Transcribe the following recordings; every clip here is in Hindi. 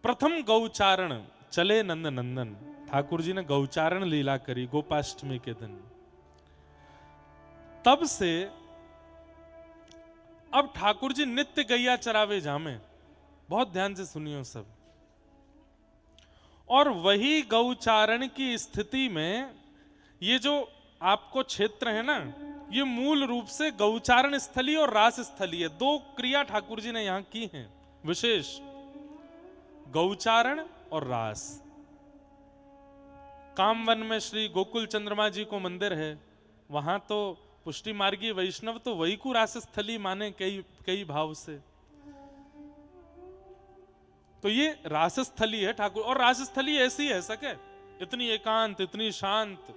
प्रथम गौचारण चले नंद नंदन। ठाकुर जी ने गौचारण लीला करी गोपाष्टमी के दिन। तब से अब ठाकुर जी नित्य गैया चरावे जामे। बहुत ध्यान से सुनियो सब। और वही गौचारण की स्थिति में ये जो आपको क्षेत्र है ना, ये मूल रूप से गौचारण स्थली और रास स्थली है। दो क्रिया ठाकुर जी ने यहां की हैं विशेष, गौचारण और रास। कामवन में श्री गोकुल चंद्रमा जी को मंदिर है, वहां तो पुष्टि मार्गी वैष्णव तो वही को रास स्थली माने कई भाव से। तो ये रासस्थली है ठाकुर। और रासस्थली ऐसी है सके, इतनी एकांत, इतनी शांत,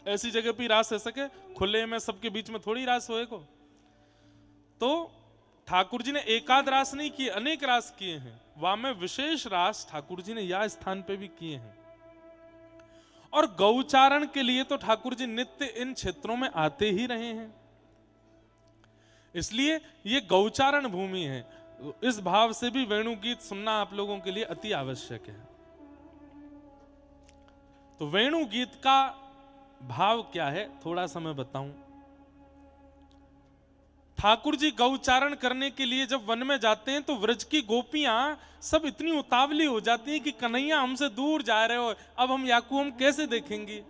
ऐसी जगह पे रास है सके। खुले में सबके बीच में थोड़ी रास होएगा। तो ठाकुर जी ने एकाध रास नहीं किए, अनेक रास किए हैं। वहां में विशेष रास ठाकुर जी ने या स्थान पे भी किए हैं। और गौचारण के लिए तो ठाकुर जी नित्य इन क्षेत्रों में आते ही रहे हैं, इसलिए ये गौचारण भूमि है। इस भाव से भी वेणु गीत सुनना आप लोगों के लिए अति आवश्यक है। तो वेणु गीत का भाव क्या है थोड़ा सा मैं बताऊं। ठाकुर जी गौचारण करने के लिए जब वन में जाते हैं तो व्रज की गोपियां सब इतनी उतावली हो जाती हैं कि कन्हैया हमसे दूर जा रहे हो, अब हम याकू हम कैसे देखेंगी,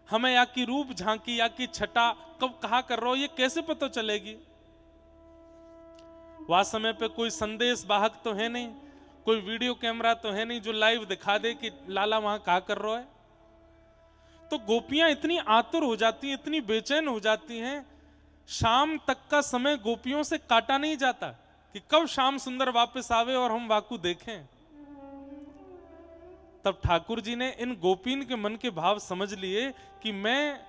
हमें या की रूप झांकी या की छटा कब कहा कर रहे हो ये कैसे पता चलेगी। वह समय पे कोई संदेश वाहक तो है नहीं, कोई वीडियो कैमरा तो है नहीं जो लाइव दिखा दे कि लाला वहां कहा कर रहा है। तो गोपियां इतनी आतुर हो जाती हैं, इतनी बेचैन हो जाती हैं। शाम तक का समय गोपियों से काटा नहीं जाता कि कब श्याम सुंदर वापस आवे और हम वाकू देखें। तब ठाकुर जी ने इन गोपीन के मन के भाव समझ लिए कि मैं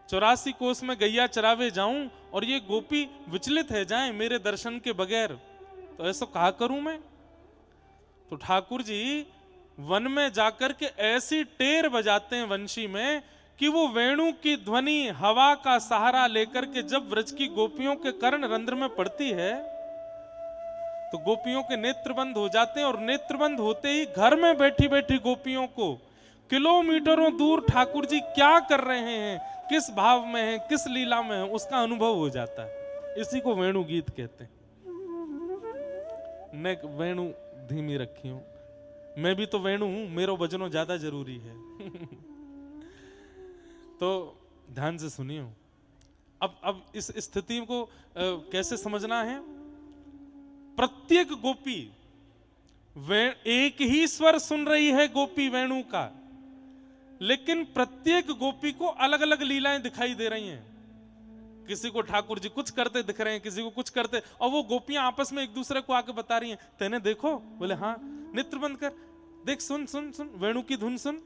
84 कोस में गैया चरावे जाऊं और ये गोपी विचलित है जाएं मेरे दर्शन के बगैर, तो ऐसा कहा करूं मैं। तो ठाकुर जी वन में जाकर के ऐसी टेर बजाते हैं वंशी में कि वो वेणु की ध्वनि हवा का सहारा लेकर के जब व्रज की गोपियों के कर्ण रंध्र में पड़ती है तो गोपियों के नेत्र बंद हो जाते हैं। और नेत्र बंद होते ही घर में बैठी बैठी गोपियों को किलोमीटरों दूर ठाकुर जी क्या कर रहे हैं, किस भाव में हैं, किस लीला में हैं, उसका अनुभव हो जाता है। इसी को वेणु गीत कहते हैं। मैं वेणु धीमी रखी हूं, मैं भी तो वेणु हूं, मेरो बजनो ज्यादा जरूरी है। तो ध्यान से सुनियो। अब इस स्थिति को कैसे समझना है। प्रत्येक गोपी एक ही स्वर सुन रही है गोपी वेणु का, लेकिन प्रत्येक गोपी को अलग अलग लीलाएं दिखाई दे रही हैं। किसी को ठाकुर जी कुछ करते दिख रहे हैं, किसी को कुछ करते, और वो गोपियां आपस में एक दूसरे को आके बता रही हैं, तेने देखो, बोले हाँ, नेत्र बंद कर देख, सुन सुन सुन वेणु की धुन सुन,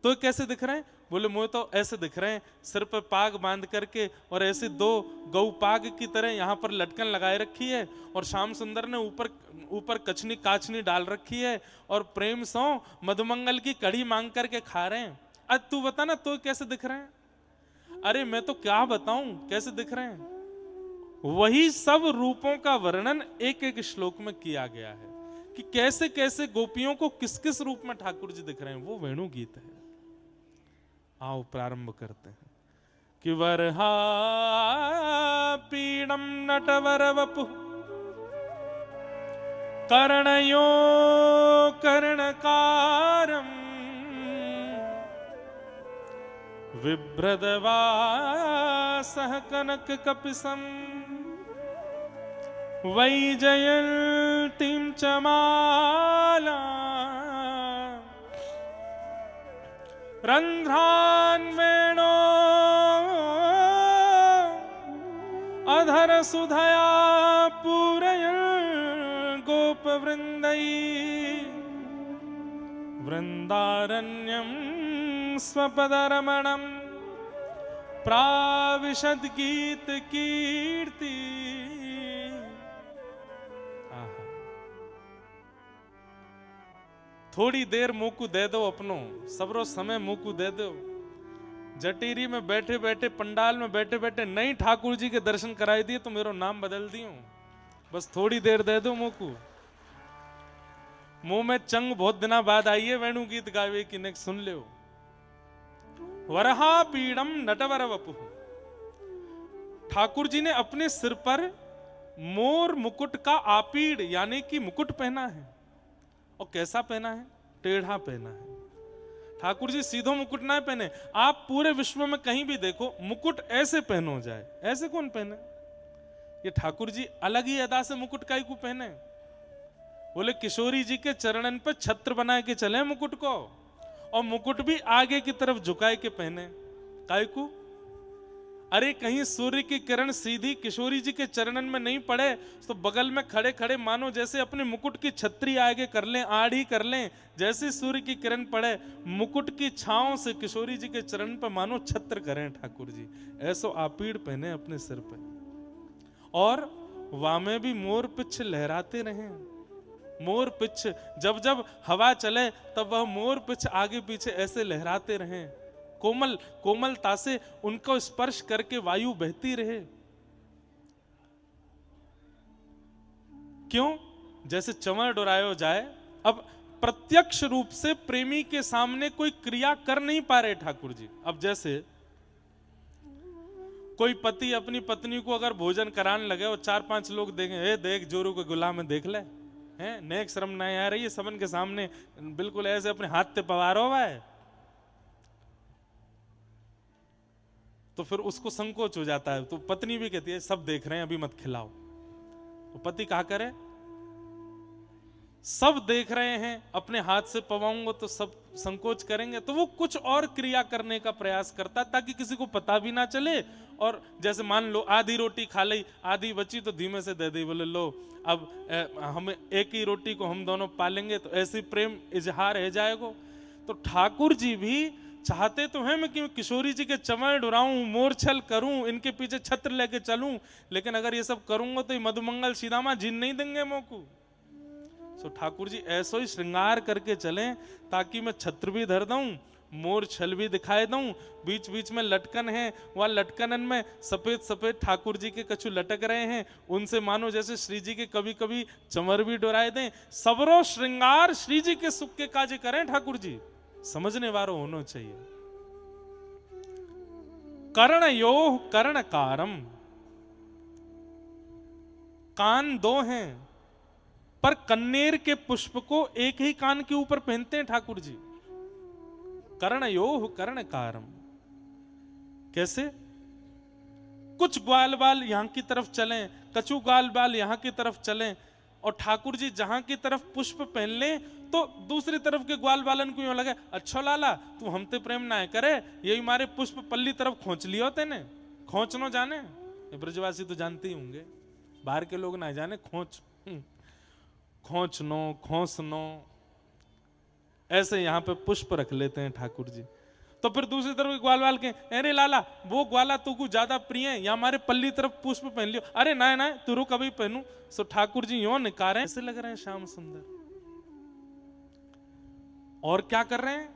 तो कैसे दिख रहे हैं, बोले मुझे तो ऐसे दिख रहे हैं, सिर पर पाग बांध करके और ऐसे दो गौ पाग की तरह यहाँ पर लटकन लगाए रखी है, और श्याम सुंदर ने ऊपर ऊपर कचनी काचनी डाल रखी है, और प्रेम सो मधुमंगल की कड़ी मांग करके खा रहे हैं। आज तू बता ना तो कैसे दिख रहे हैं। अरे मैं तो क्या बताऊं कैसे दिख रहे हैं। वही सब रूपों का वर्णन एक एक श्लोक में किया गया है कि कैसे कैसे गोपियों को किस किस रूप में ठाकुर जी दिख रहे हैं। वो वेणु गीत है। आओ प्रारंभ करते हैं कि वरहा पीडम नटवर वपु कर्णयो कर्णकारम विभ्रदवासः कनक कपिसम वैजयन्तीं च माला रंध्रान् वेणो अधर सुधया पूरयन् गोपवृन्दै वृन्दारण्यं स्वपदरमणं प्राविशद गीत कीर्ति। थोड़ी देर मुकु दे दो, अपनो सबरो समय मुकु दे दो। जटीरी में बैठे बैठे, पंडाल में बैठे बैठे नहीं ठाकुर जी के दर्शन कराई दिए तो मेरो नाम बदल दियो। बस थोड़ी देर दे दो मुकु। मुंह में चंग बहुत दिना बाद आई है, वेणु गीत गावे कि ने सुन ले। वरहा पीड़म नटवर वपु, ठाकुर जी ने अपने सिर पर मोर मुकुट का आपीड़ यानी कि मुकुट पहना है। और कैसा पहना है? टेढ़ा पहना है। ठाकुर जी सीधो मुकुट ना पहने। आप पूरे विश्व में कहीं भी देखो मुकुट ऐसे पहनो जाए, ऐसे कौन पहने? ये ठाकुर जी अलग ही अदा से मुकुट काई को पहने। बोले किशोरी जी के चरणन पे छत्र बना के चले मुकुट को, और मुकुट भी आगे की तरफ झुकाए के पहने। काई को? अरे कहीं सूर्य की किरण सीधी किशोरी जी के चरणन में नहीं पड़े तो बगल में खड़े खड़े मानो जैसे अपने मुकुट की छतरी आगे कर लें, आड़ी कर लें। जैसे सूर्य की किरण पड़े मुकुट की छांव से किशोरी जी के चरण पर मानो छत्र करें ठाकुर जी। ऐसो आपीड़ पहने अपने सिर पे, और वामे भी मोर पिछ लहराते रहे। मोर पिछ जब जब हवा चले तब वह मोर पिछ आगे पीछे ऐसे लहराते रहे। कोमल कोमलता से उनको स्पर्श करके वायु बहती रहे। क्यों? जैसे चंवर डोरायो जाए। अब प्रत्यक्ष रूप से प्रेमी के सामने कोई क्रिया कर नहीं पा रहे ठाकुर जी। अब जैसे कोई पति अपनी पत्नी को अगर भोजन कराने लगे और 4-5 लोग देखें, देख जोरू के गुलाम में देख ले, हैं नेक शर्म नहीं आ रही है, सबन के सामने बिल्कुल ऐसे अपने हाथ पे पवार हुआ है, तो फिर उसको संकोच हो जाता है। तो पत्नी भी कहती है सब देख रहे हैं अभी मत खिलाओ। तो पति क्या करे? सब देख रहे हैं, अपने हाथ से पवाऊंगा तो सब संकोच करेंगे, तो वो कुछ और क्रिया करने का प्रयास करता ताकि किसी को पता भी ना चले। और जैसे मान लो आधी रोटी खा ली, आधी बची तो धीमे से दे दी, बोले लो अब हम एक ही रोटी को हम दोनों पालेंगे, तो ऐसी प्रेम इजहार है जाएगा। तो ठाकुर जी भी चाहते तो हैं मैं कि किशोरी जी के चंवर डुराऊं, मोरछल करूं, इनके पीछे छत्र लेके चलूं, लेकिन अगर ये सब करूंगा तो ये मधुमंगल सीधामा जीन नहीं देंगे मोकू। सो ठाकुर जी ऐसो ही श्रृंगार करके चलें ताकि मैं छत्र भी धर दूं, मोर छल भी दिखाई दूं। बीच बीच में लटकन है, वह लटकनन में सफेद सफेद ठाकुर जी के कछु लटक रहे हैं, उनसे मानो जैसे श्री जी के कभी कभी चंवर भी डोराए दें। सबरो श्रृंगार श्री जी के सुख के काज करें ठाकुर जी, समझने वालों होना चाहिए। कर्ण योह कर्ण कारम, कान दो हैं पर कन्नेर के पुष्प को एक ही कान के ऊपर पहनते हैं ठाकुर जी। कर्ण योह कर्ण कारम, कैसे? कुछ ग्वाल बाल यहां की तरफ चलें, कछु ग्वाल बाल यहां की तरफ चलें, और ठाकुर जी जहां की तरफ पुष्प पहन लें तो दूसरी तरफ के ग्वाल बालन को यूं लगे, अच्छा लाला तू हमते प्रेम ना करे, यही मारे पुष्प पल्ली तरफ खोच लियो तेने, खोचनो जाने। ये ब्रजवासी तो जानते ही होंगे, बाहर के लोग ना जाने। खोचनो खोसनो ऐसे यहां पे पुष्प रख लेते हैं ठाकुर जी। तो फिर दूसरी तरफ ग्वाल वाल के, अरे लाला वो ग्वाला तू को ज्यादा प्रिय है, या हमारे पल्ली तरफ पुष्प पहन लियो। अरे ना ना तू रुक अभी पहनू। सो ठाकुर जी यो निकारे ऐसे लग रहे हैं श्याम सुंदर। और क्या कर रहे हैं?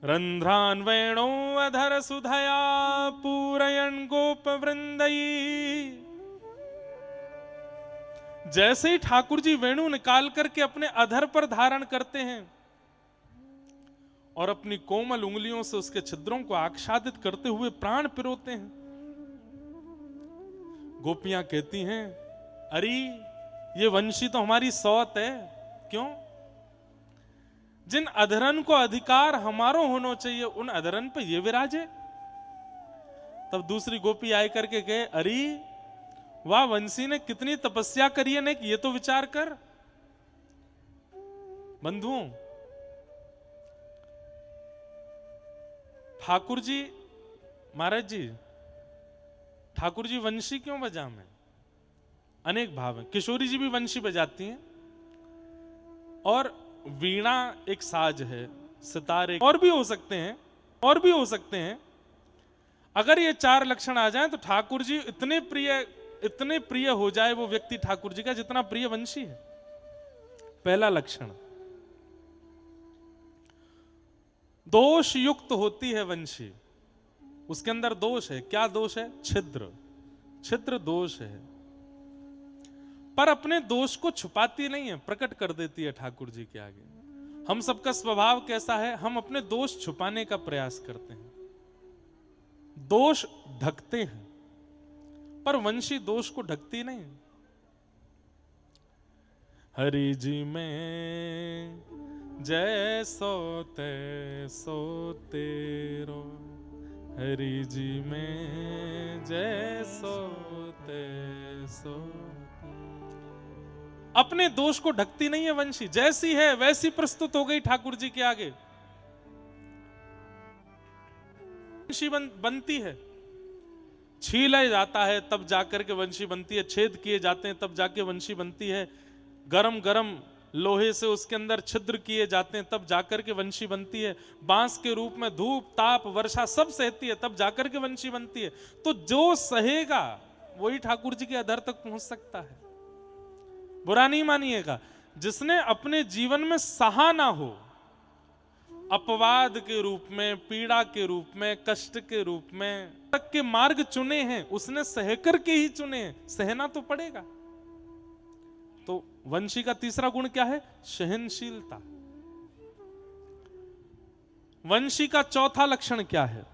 रंध्रान वेणो अधर सुधया पूरयन गोप वृंदई। जैसे ही ठाकुर जी वेणु निकाल करके अपने अधर पर धारण करते हैं और अपनी कोमल उंगलियों से उसके छिद्रों को आच्छादित करते हुए प्राण पिरोते हैं, गोपियां कहती हैं अरे ये वंशी तो हमारी सौत है। क्यों? जिन अधरन को अधिकार हमारो होना चाहिए उन अधरन पे ये विराजे। तब दूसरी गोपी आई करके कहे, अरे वाह वंशी ने कितनी तपस्या करी है, ये तो विचार कर। बंधुओं, ठाकुर जी महाराज जी, ठाकुर जी वंशी क्यों बजा में? अनेक भाव है। किशोरी जी भी वंशी बजाती हैं, और वीणा एक साज है, सितारे और भी हो सकते हैं, और भी हो सकते हैं। अगर ये 4 लक्षण आ जाएं तो ठाकुर जी इतने प्रिय हो जाए वो व्यक्ति ठाकुर जी का जितना प्रिय वंशी है। पहला लक्षण, दोष युक्त होती है वंशी, उसके अंदर दोष है। क्या दोष है? छिद्र, छिद्र दोष है। पर अपने दोष को छुपाती नहीं है, प्रकट कर देती है ठाकुर जी के आगे। हम सबका स्वभाव कैसा है, हम अपने दोष छुपाने का प्रयास करते हैं, दोष ढकते हैं, पर वंशी दोष को ढकती नहीं। हरि जी में जैसो तैसो तेरो, हरि जी में जैसो तैसो। अपने दोष को ढकती नहीं है वंशी, जैसी है वैसी प्रस्तुत हो गई ठाकुर जी के आगे। वंशी बनती है, छीला जाता है तब जाकर के वंशी बनती है, छेद किए जाते हैं तब जाके वंशी बनती है, गरम गरम लोहे से उसके अंदर छिद्र किए जाते हैं तब जाकर के वंशी बनती है, बांस के रूप में धूप ताप वर्षा सब सहती है तब जाकर के वंशी बनती है। तो जो सहेगा वही ठाकुर जी के अधर तक पहुंच सकता है। बुरा नहीं मानिएगा, जिसने अपने जीवन में सहा ना हो, अपवाद के रूप में, पीड़ा के रूप में, कष्ट के रूप में तक के मार्ग चुने हैं, उसने सहकर के ही चुने हैं, सहना तो पड़ेगा। तो वंशी का तीसरा गुण क्या है? सहनशीलता। वंशी का चौथा लक्षण क्या है?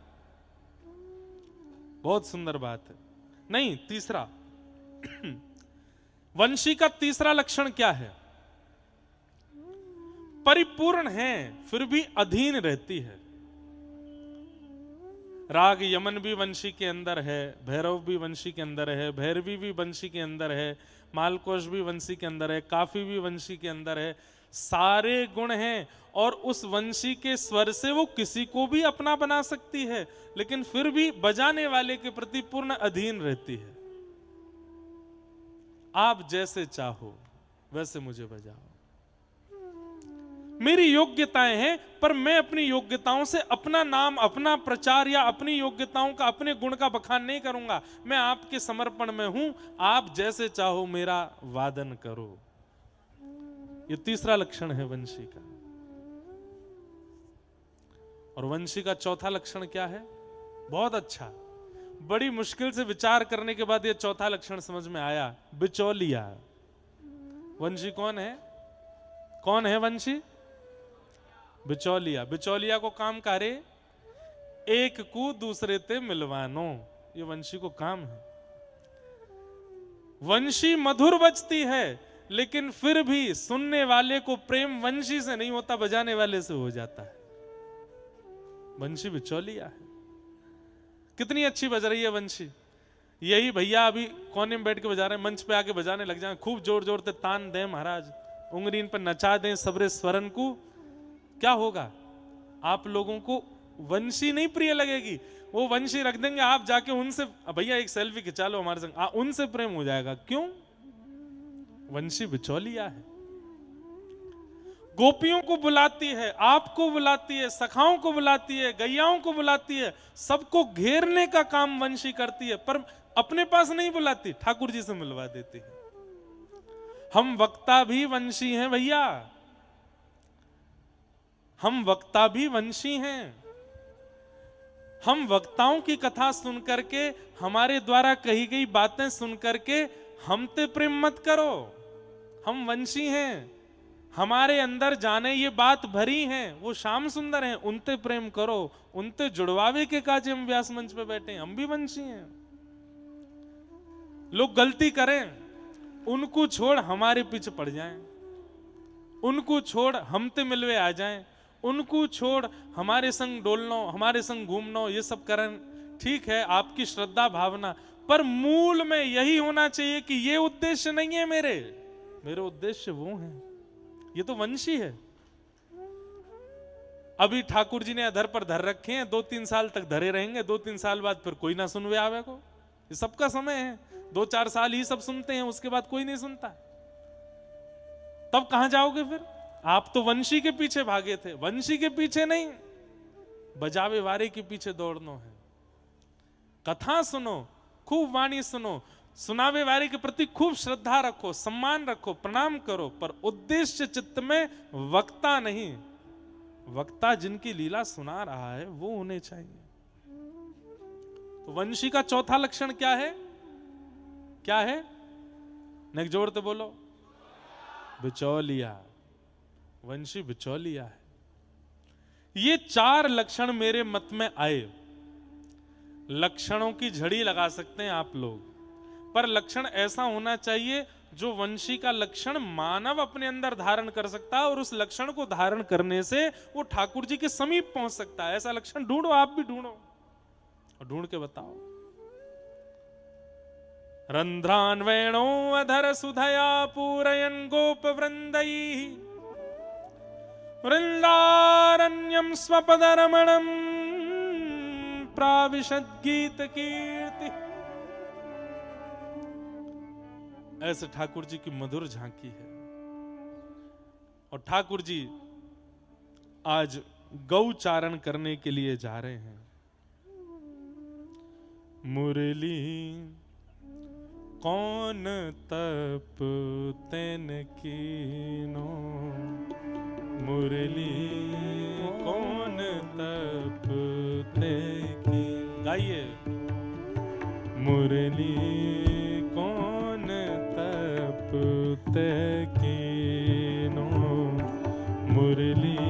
बहुत सुंदर बात है, नहीं तीसरा वंशी का तीसरा लक्षण क्या है? परिपूर्ण है फिर भी अधीन रहती है। राग यमन भी वंशी के अंदर है, भैरव भी वंशी के अंदर है, भैरवी भी वंशी के अंदर है, मालकोश भी वंशी के अंदर है, काफी भी वंशी के अंदर है, सारे गुण हैं। और उस वंशी के स्वर से वो किसी को भी अपना बना सकती है, लेकिन फिर भी बजाने वाले के प्रति पूर्ण अधीन रहती है। आप जैसे चाहो वैसे मुझे बजाओ, मेरी योग्यताएं हैं, पर मैं अपनी योग्यताओं से अपना नाम, अपना प्रचार या अपनी योग्यताओं का, अपने गुण का बखान नहीं करूंगा। मैं आपके समर्पण में हूं, आप जैसे चाहो मेरा वादन करो। ये तीसरा लक्षण है वंशी का। और वंशी का चौथा लक्षण क्या है? बहुत अच्छा, बड़ी मुश्किल से विचार करने के बाद यह चौथा लक्षण समझ में आया, बिचौलिया। वंशी कौन है? कौन है वंशी? बिचौलिया। बिचौलिया को काम करे एक को दूसरे ते मिलवानो, ये वंशी को काम है। वंशी मधुर बजती है, लेकिन फिर भी सुनने वाले को प्रेम वंशी से नहीं होता, बजाने वाले से हो जाता है। वंशी बिचौलिया है। कितनी अच्छी बज रही है वंशी। यही भैया अभी कोने में बैठ के बजा रहे हैं, मंच पे आके बजाने लग जाए, खूब जोर जोर से तान दें महाराज, उंगली इन पर नचा दें सबरे स्वरन को, क्या होगा? आप लोगों को वंशी नहीं प्रिय लगेगी, वो वंशी रख देंगे, आप जाके उनसे भैया एक सेल्फी खिंचा लो हमारे संग, उनसे प्रेम हो जाएगा। क्यों? वंशी बिचौलिया है। गोपियों को बुलाती है, आपको बुलाती है, सखाओं को बुलाती है, गैयाओं को बुलाती है, सबको घेरने का काम वंशी करती है, पर अपने पास नहीं बुलाती, ठाकुर जी से मिलवा देती है। हम वक्ता भी वंशी हैं भैया, हम वक्ता भी वंशी हैं। हम वक्ताओं की कथा सुन करके, हमारे द्वारा कही गई बातें सुन करके हम ते प्रेम मत करो, हम वंशी हैं, हमारे अंदर जाने ये बात भरी है, वो श्याम सुंदर हैं, उनते प्रेम करो, उनते जुड़वावे के काजे हम व्यास मंच पे बैठे हैं, हम भी वंशी हैं। लोग गलती करें, उनको छोड़ हमारे पीछे पड़ जाएं, उनको छोड़ हम ते मिलवे आ जाएं, उनको छोड़ हमारे संग डोलनो, हमारे संग घूमनो, ये सब करें, ठीक है आपकी श्रद्धा भावना, पर मूल में यही होना चाहिए कि ये उद्देश्य नहीं है मेरे उद्देश्य वो हैं। ये तो वंशी है। अभी ठाकुर जी ने अधर पर धर रखे हैं, 2-3 साल तक धरे रहेंगे, 2-3 साल बाद फिर कोई ना सुनवे आवे को, ये सबका समय है, 2-4 साल ही सब सुनते हैं, उसके बाद कोई नहीं सुनता। तब कहां जाओगे फिर? आप तो वंशी के पीछे भागे थे, वंशी के पीछे नहीं, बजावे वारे के पीछे दौड़ना है। कथा सुनो, खूब वाणी सुनो, सुनावे वारे के प्रति खूब श्रद्धा रखो, सम्मान रखो, प्रणाम करो, पर उद्देश्य चित्त में वक्ता नहीं, वक्ता जिनकी लीला सुना रहा है वो होने चाहिए। तो वंशी का चौथा लक्षण क्या है? क्या है? नेक जोर ते बोलो, बिचौलिया, वंशी बिचौलिया है। ये 4 लक्षण मेरे मत में आए। लक्षणों की झड़ी लगा सकते हैं आप लोग, पर लक्षण ऐसा होना चाहिए जो वंशी का लक्षण मानव अपने अंदर धारण कर सकता है और उस लक्षण को धारण करने से वो ठाकुर जी के समीप पहुंच सकता है। ऐसा लक्षण ढूंढो, आप भी ढूंढो और ढूंढ के बताओ। रंध्रान वेणो अधर सुधया पूरयन गोप वृंदई वृंदारण्यम स्वपदरमणम प्राविशद गीत कीर्ति। ऐसे ठाकुर जी की मधुर झांकी है। और ठाकुर जी आज गौचारण करने के लिए जा रहे हैं। मुरली कौन तप तेन कीनो, मुरली कौन तप ते की। गाइए, मुरली कौन तप ते कीनो, मुरली।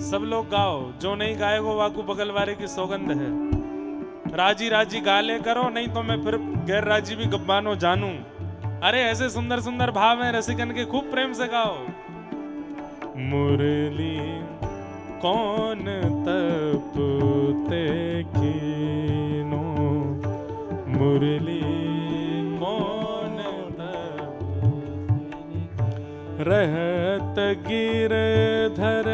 सब लोग गाओ, जो नहीं गाएगा वाकू बगल वाले की सौगंध है। राजी राजी गाले करो, नहीं तो मैं फिर गैर राजी भी गब्बानो जानू। अरे ऐसे सुंदर सुंदर भाव हैं रसिकन के, खूब प्रेम से गाओ। मुरली कौन तप ते कीनो, मुरली कौन तप। रहत गिरधर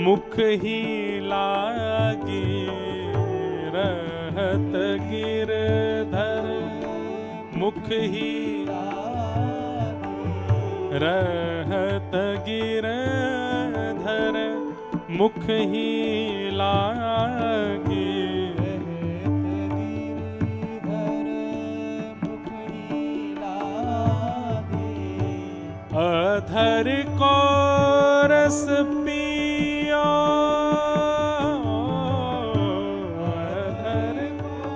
मुख ही लागी, रहत गिरधर मुख ही, रहत गिरधर मुख ही लागी, अधर को रस पियो, अधर को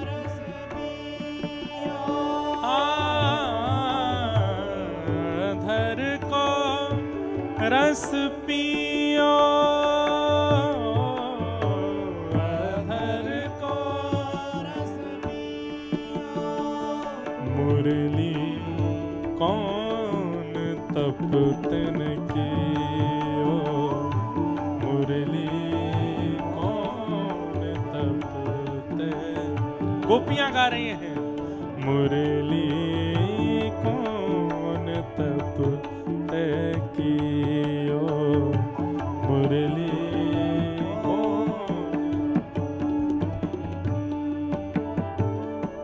रस पियो, अधर को रस पियो, अधर को रस पियो। मुरली कौन तप तिन कियो, मुरली कौन तप ते। गोपियां गा रही हैं, मुरली कौन तप ते कियो, मुरली कौन।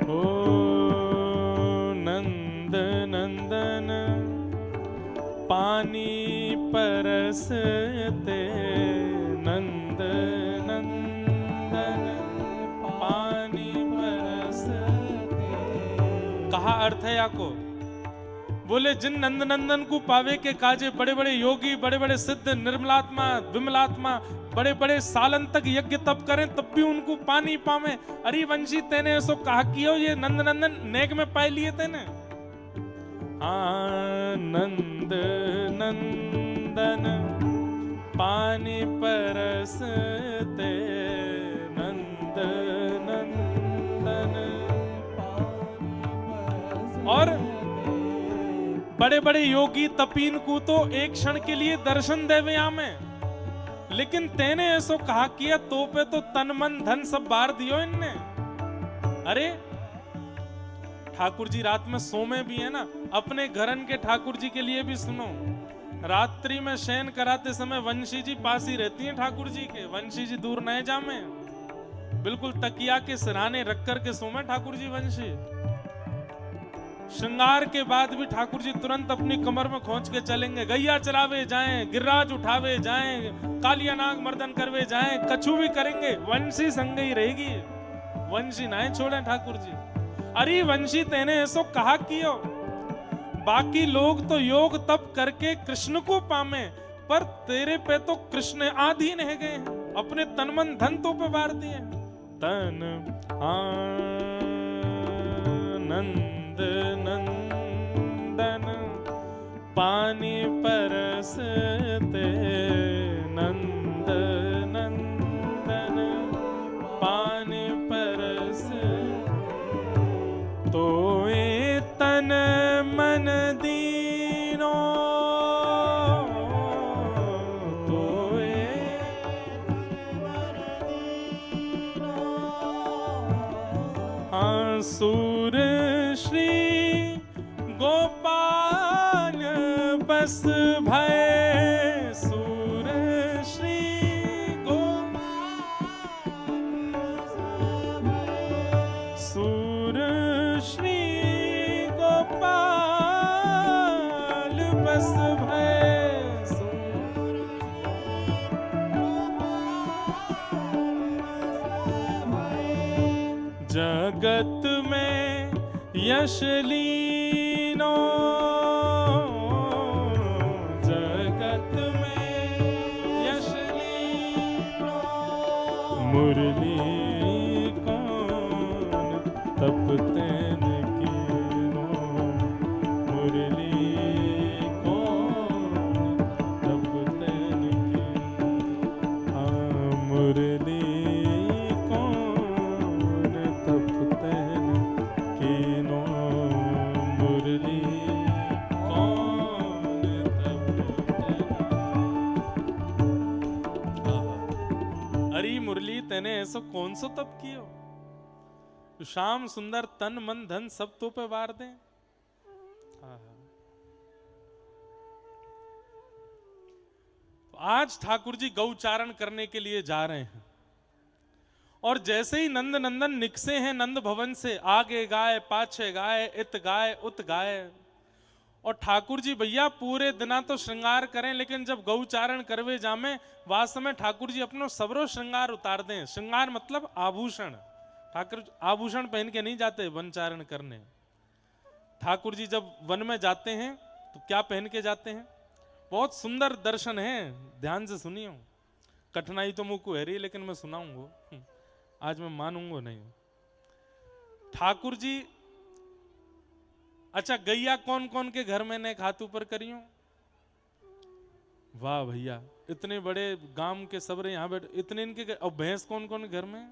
ओ नंद नंदन पानी परसते, नंद नंदन पानी परसते। कहा अर्थ है या को? बोले जिन नंद नंदन को पावे के काजे बड़े बड़े योगी, बड़े बड़े सिद्ध, निर्मलात्मा, विमलात्मा, बड़े बड़े सालन तक यज्ञ तप करें तब भी उनको पानी पावे। अरे वंशी तेने ऐसो कहा कियो, ये नंद नंदन नेक में पाए लिए तेने। आनंद नंदन पानी परसते, नंद नंदन और बड़े बड़े योगी तपीन को तो एक क्षण के लिए दर्शन देवे आमे, लेकिन तेने ऐसो कहा किया तो पे तो तन मन धन सब बार दियो इनने। अरे ठाकुर जी रात में सोमे भी है ना, अपने घरन के ठाकुर जी के लिए भी सुनो। रात्रि में शयन कराते समय वंशी जी पास ही रहती हैं ठाकुर जी के, वंशी जी दूर न जामे, बिल्कुल तकिया के सिरहाने रख कर के सोमे ठाकुर जी वंशी। श्रृंगार के बाद भी ठाकुर जी तुरंत अपनी कमर में खोंच के चलेंगे, गैया चरावे जाएं, गिर्राज उठावे जाएं, कालिया नाग मर्दन करवे जाएं, कछु भी करेंगे, वंशी संग ही रहेगी, वंशी ना छोड़े ठाकुर जी। अरे वंशी तेने ऐसो कहा कियो, बाकी लोग तो योग तप करके कृष्ण को पामे, पर तेरे पे तो कृष्ण आधीन है गए, अपने तन मन धन तो पे वार दिए। तन नंद नंदन पानी परसते, नंद नंदन पानी परस, तो ए तन मन दीनो, तो ए हाँ सूर श्री गोपाल बस भय, सूर श्री सूर श्री गोपाल बस भय, जगत में यश लीनो, जगत में यश लीनो, मुरली कौन तपतेन कीनो, मुरली कौन तपतेन कीनो, हाँ मुरली कौन तपतेन कीनो, मुरली कौन तपतेन। अरे मुरली तेने ऐसो कौन सो तप कियो, श्याम सुंदर तन मन धन सब तो पे वार दे। आज ठाकुर जी गौचारण करने के लिए जा रहे हैं, और जैसे ही नंद नंदन निकसे हैं नंद भवन से, आगे गाय पाछे गाय इत गाय उत गाय, और ठाकुर जी भैया पूरे दिना तो श्रृंगार करें, लेकिन जब गौचारण करवे जामे वास्तव में ठाकुर जी अपनो सबरो श्रृंगार उतार दें। श्रृंगार मतलब आभूषण, ठाकुर आभूषण पहन के नहीं जाते वनचारण करने। ठाकुर जी जब वन में जाते हैं तो क्या पहन के जाते हैं? बहुत सुंदर दर्शन है, ध्यान से सुनिए। कठिनाई तो मुझको है रही, लेकिन मैं सुनाऊंगा, आज मैं मानूंगा नहीं। ठाकुर जी, अच्छा गैया कौन कौन के घर में ने खातू पर करियो? वाह भैया, इतने बड़े गांव के सबरे यहाँ बैठ, इतने इनके। और भैंस कौन कौन घर में?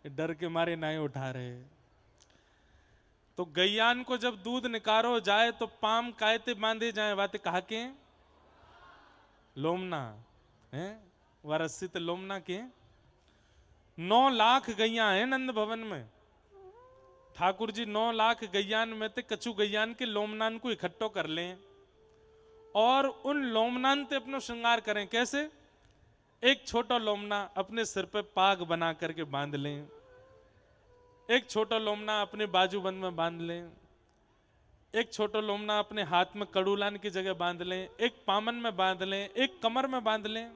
डर के मारे नाई उठा रहे। तो गैयान को जब दूध निकारो जाए तो पाम कायते बांधे जाए, बातें कहा के लोमना है, वारसित लोमना के 9 लाख गैया हैं नंद भवन में। ठाकुर जी 9 लाख गैयान में ते कछु गैयान के लोमनान को इकट्ठो कर लें और उन लोमनान ते अपनो श्रृंगार करें। कैसे? एक छोटा लोमना अपने सिर पे पाग बना करके बांध लें, एक छोटा लोमना अपने बाजूबंद में बांध लें, एक छोटा लोमना अपने हाथ में कड़ूलान की जगह बांध लें, एक पामन में बांध लें, एक कमर में बांध लें।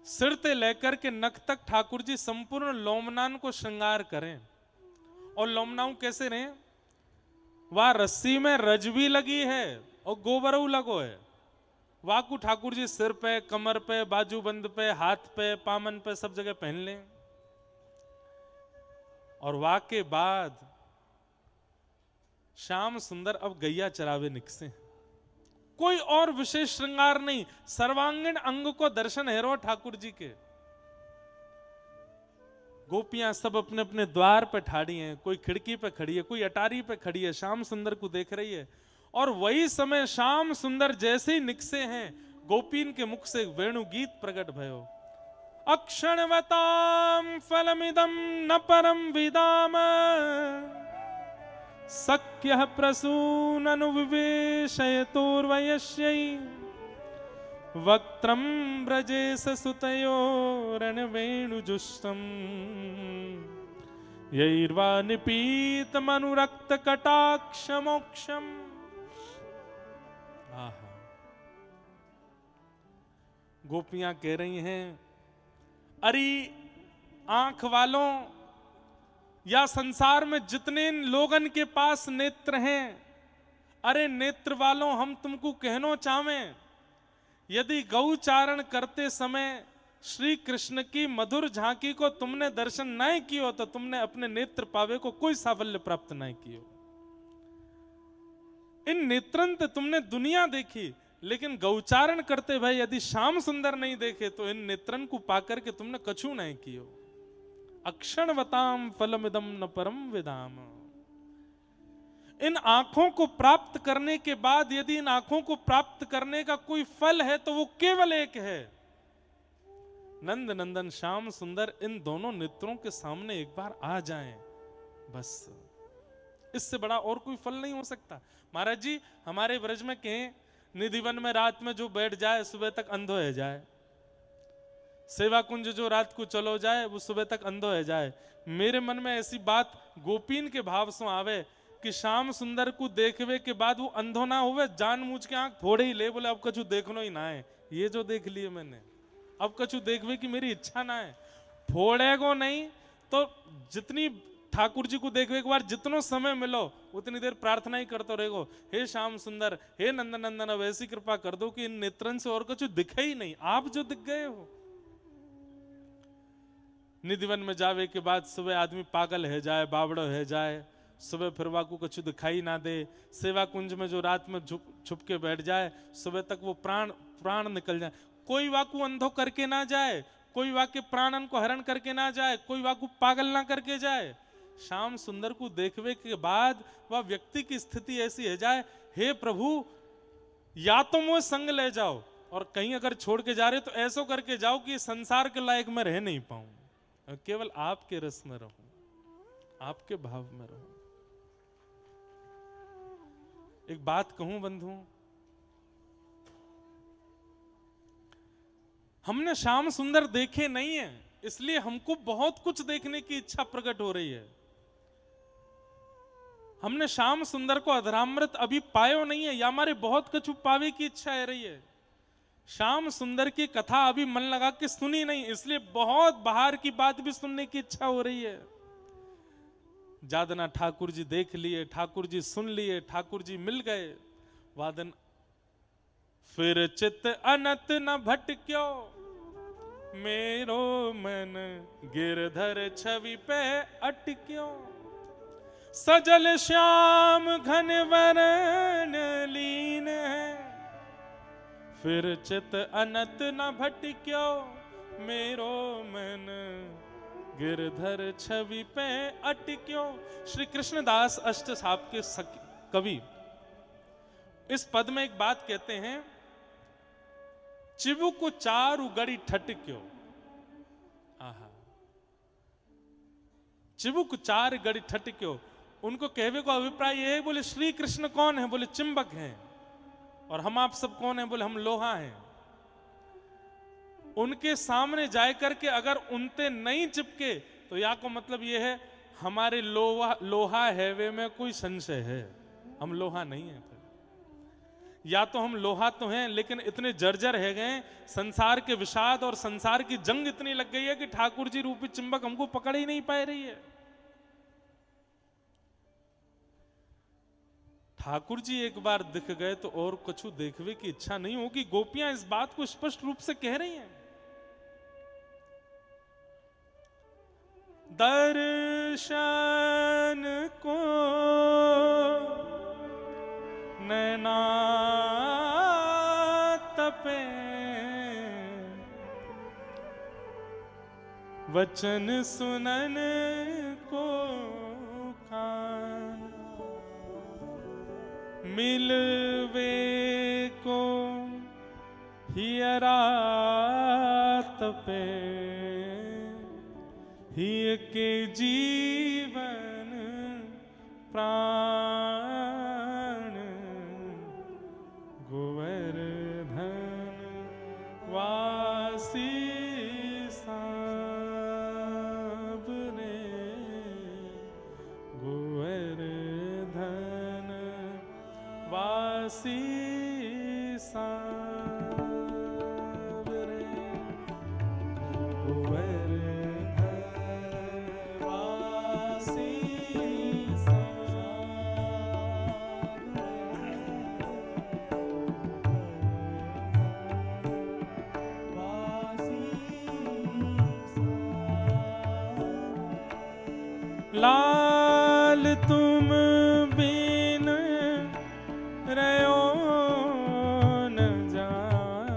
सिर से लेकर के नख तक ठाकुर जी संपूर्ण लोमनान को श्रृंगार करें। और लोमनाऊ कैसे रहे? वह रस्सी में रज भी लगी है और गोबरऊ लगो है। वाकू ठाकुर जी सिर पे, कमर पे, बाजूबंद पे, हाथ पे, पामन पे, सब जगह पहन लें। और वाह के बाद श्याम सुंदर अब गैया चरावे निकसे। कोई और विशेष श्रृंगार नहीं, सर्वांगीण अंग को दर्शन हेरो ठाकुर जी के। गोपियां सब अपने अपने द्वार पे ठाड़ी हैं, कोई खिड़की पे खड़ी है, कोई अटारी पे खड़ी है, श्याम सुंदर को देख रही है। और वही समय श्याम सुंदर जैसे ही निकसे हैं, गोपीन के मुख से वेणु गीत प्रकट भयो। अक्षणवताम फलमिदं न परम विदाम, सख्यः प्रसूननु विवेशयतोर्वयस्यै, वक्त्रं व्रजेश सुतयोरणवेणुजुष्टम्, यैर्वा निपीतमनुरक्त कटाक्षमोक्षम्। गोपियां कह रही हैं, अरे आंख वालों या संसार में जितने लोगन के पास नेत्र हैं, अरे नेत्र वालों, हम तुमको कहना चाहें, यदि गौचारण करते समय श्री कृष्ण की मधुर झांकी को तुमने दर्शन नहीं कियो तो तुमने अपने नेत्र पावे को कोई साफल्य प्राप्त नहीं कियो। इन नेत्रंत तुमने दुनिया देखी, लेकिन गौचारण करते भाई यदि श्याम सुंदर नहीं देखे तो इन नेत्रन को पाकर के तुमने कछु नहीं कियो। अक्षणवताम फलमिदम न परम विदाम। इन आंखों को प्राप्त करने के बाद यदि इन आंखों को प्राप्त करने का कोई फल है तो वो केवल एक है, नंद नंदन श्याम सुंदर इन दोनों नेत्रों के सामने एक बार आ जाएं, बस इससे बड़ा और कोई फल नहीं हो सकता। महाराज जी हमारे ब्रज में कहें निधिवन में रात में जो बैठ जाए सुबह तक अंधो है जाए, सेवा कुंज जो रात को चलो जाए वो सुबह तक अंधो है जाए। मेरे मन में ऐसी बात गोपीन के भाव से आवे कि श्याम सुंदर को देखवे के बाद वो अंधो ना हुए, जान मूझ के आंख फोड़े ही ले, बोले अब कछु देखनो ही ना है, ये जो देख लिए मैंने अब कछु देखवे की मेरी इच्छा ना है। फोड़ेगो नहीं तो जितनी ठाकुर जी को देखवे के बाद जितनो समय मिलो उतनी देर प्रार्थना ही करते रहेगो, हे श्याम सुंदर हे नंदन नंदन अब ऐसी कृपा कर दो कि इन नेत्रन से और कुछ दिखे ही नहीं, आप जो दिख गए हो। निधिवन में जावे के बाद सुबह आदमी पागल है जाए, बावड़ो है जाए, सुबह फिर वाकू कुछ दिखाई ना दे। सेवा कुंज में जो रात में छुप के बैठ जाए सुबह तक वो प्राण निकल जाए। कोई वाकू अंधो करके ना जाए, कोई वाक्य प्राणन को हरण करके ना जाए, कोई वाकू पागल ना करके जाए। श्याम सुंदर को देखवे के बाद वह व्यक्ति की स्थिति ऐसी है जाए, हे प्रभु या तो मुझे संग ले जाओ और कहीं अगर छोड़ के जा रहे तो ऐसा करके जाओ कि संसार के लायक मैं रह नहीं पाऊं, केवल आपके रस में रहूं, आपके भाव में रहूं। एक बात कहूं बंधु, हमने श्याम सुंदर देखे नहीं है, इसलिए हमको बहुत कुछ देखने की इच्छा प्रकट हो रही है। हमने श्याम सुंदर को अधरामृत अभी पायो नहीं है, या हमारे बहुत कुछ पावे की इच्छा है रही है। श्याम सुंदर की कथा अभी मन लगा के सुनी नहीं, इसलिए बहुत बाहर की बात भी सुनने की इच्छा हो रही है। जादना ठाकुर जी देख लिए, ठाकुर जी सुन लिए, ठाकुर जी मिल गए, वादन फिर चित अनत न भटक्यो, मेरो मन गिरधर छवि पे अटक्यो, सजल श्याम घन वरण लीन है, फिर चित अनत न भटक्यो, मेरो मन गिरधर छवि पे अटक्यो। श्री कृष्णदास अष्ट साहब के कवि इस पद में एक बात कहते हैं, चिबुक चारु गड़ी ठटक्यो। आहा, चिबुक चार गड़ी ठटक्यो। उनको कहवे को अभिप्राय यह है, बोले श्री कृष्ण कौन है? बोले चिंबक हैं, और हम आप सब कौन है? बोले हम लोहा हैं। उनके सामने जाए करके अगर उनते नहीं चिपके तो या को मतलब यह है हमारे लोहा हैवे में कोई संशय है, हम लोहा नहीं है। या तो हम लोहा तो हैं लेकिन इतने जर्जर है गए, संसार के विषाद और संसार की जंग इतनी लग गई है कि ठाकुर जी रूपी चिंबक हमको पकड़ ही नहीं पा रही है। ठाकुर जी एक बार दिख गए तो और कुछ देखवे की इच्छा नहीं होगी। गोपियां इस बात को स्पष्ट रूप से कह रही हैं। दर्शन को नैना तपे, वचन सुनन को कान, मिलवे को हियरा तपे, हिय के जीवन प्राण, गोवर्धन वासी साबने, गोवर्धन वासी साबरे, गोवर्धन वासी लाल तुम बिन रहो न जाए।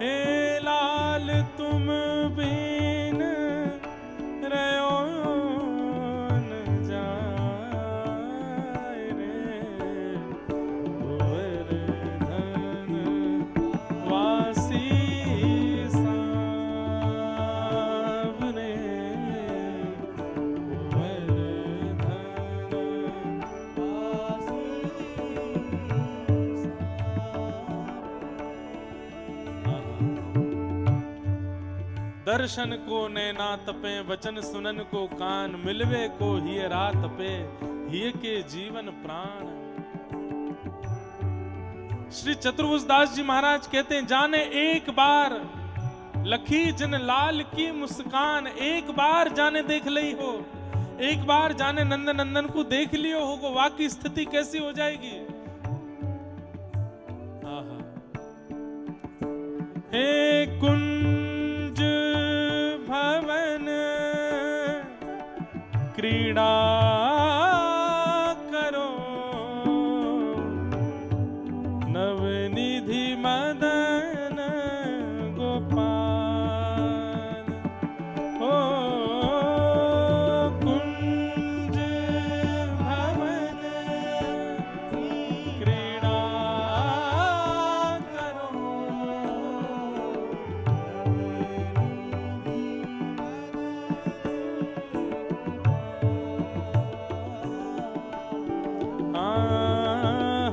हे लाल तुम बिन रहो न जाए रे। गोवर्धन वासी सावरे। गोवर्धन वासी दर्शन को नैना तपे, वचन सुनन को कान, मिलवे को हिय रात पे, हिय के जीवन प्राण। श्री चतुर्भुजदास जी महाराज कहते हैं, जाने एक बार लखी जिन लाल की मुस्कान, एक बार जाने देख लई हो, एक बार जाने नंद नंदन को देख लियो होगो, वाकई स्थिति कैसी हो जाएगी। हे कुंज भवन क्रीड़ा करो, नवनिधि मदन गोपाल। ओ कुंज भवन क्रीड़ा करो,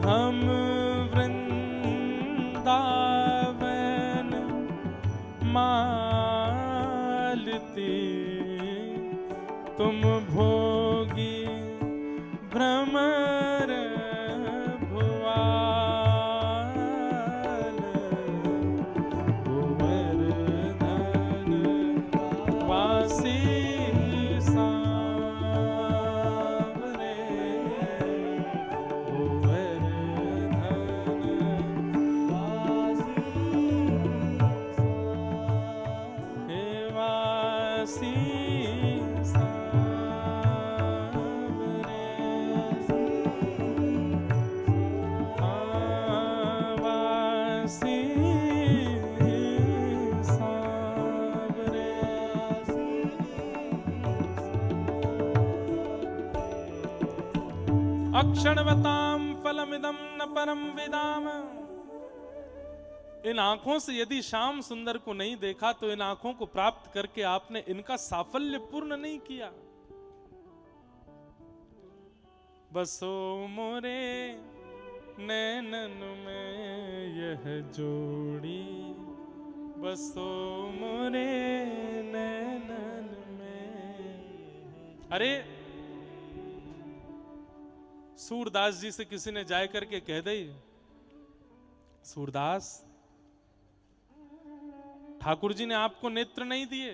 हम वृंदावन मालती, तुम भोगी भ्रमर भुआल। गोवर्धन वासी सावरे। अक्षणवताम फलमिदं न परम विदाम। इन आंखों से यदि श्याम सुंदर को नहीं देखा तो इन आंखों को प्राप्त करके आपने इनका साफल्य पूर्ण नहीं किया। बसो मोरे नैनन में यह जोड़ी, बसो मोरे नैनन में। अरे सूरदास जी से किसी ने जाय करके कह दे, सूरदास ठाकुर जी ने आपको नेत्र नहीं दिए।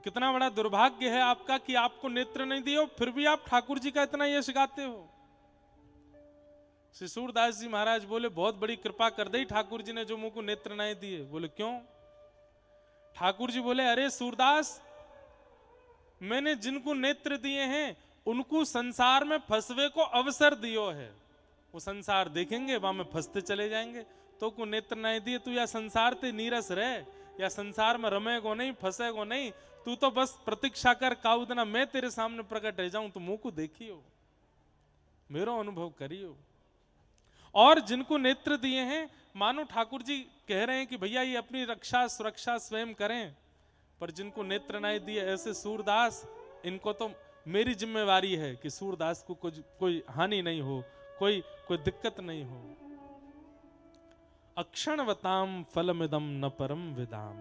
कितना बड़ा दुर्भाग्य है आपका कि आपको नेत्र नहीं दिए, फिर भी आप ठाकुर जी का इतना यश गाते हो। श्री सूरदास जी महाराज बोले, बहुत बड़ी कृपा कर दी ठाकुर जी ने जो मुंह को नेत्र नहीं दिए। बोले क्यों? ठाकुर जी बोले, अरे सूरदास, मैंने जिनको नेत्र दिए हैं उनको संसार में फंसवे को अवसर दियो है। वो संसार देखेंगे, वहां में फंसते चले जाएंगे। तो को नेत्र नहीं दिए, तू या संसार ते नीरस रहे, या संसार में रमेगो नहीं, फंसेगो नहीं। तू तो बस प्रतीक्षा कर, काउदना मैं तेरे सामने प्रकट रह जाऊं तो मुंह को देखियो, मेरा अनुभव करियो। और जिनको नेत्र दिए हैं, मानो ठाकुर जी कह रहे हैं कि भैया ये अपनी रक्षा सुरक्षा स्वयं करें, पर जिनको नेत्र नहीं दिए ऐसे सूरदास, इनको तो मेरी जिम्मेवारी है कि सूरदास को कोई हानि नहीं हो, कोई दिक्कत नहीं हो। अक्षणवताम फलमिदं न परम विदाम।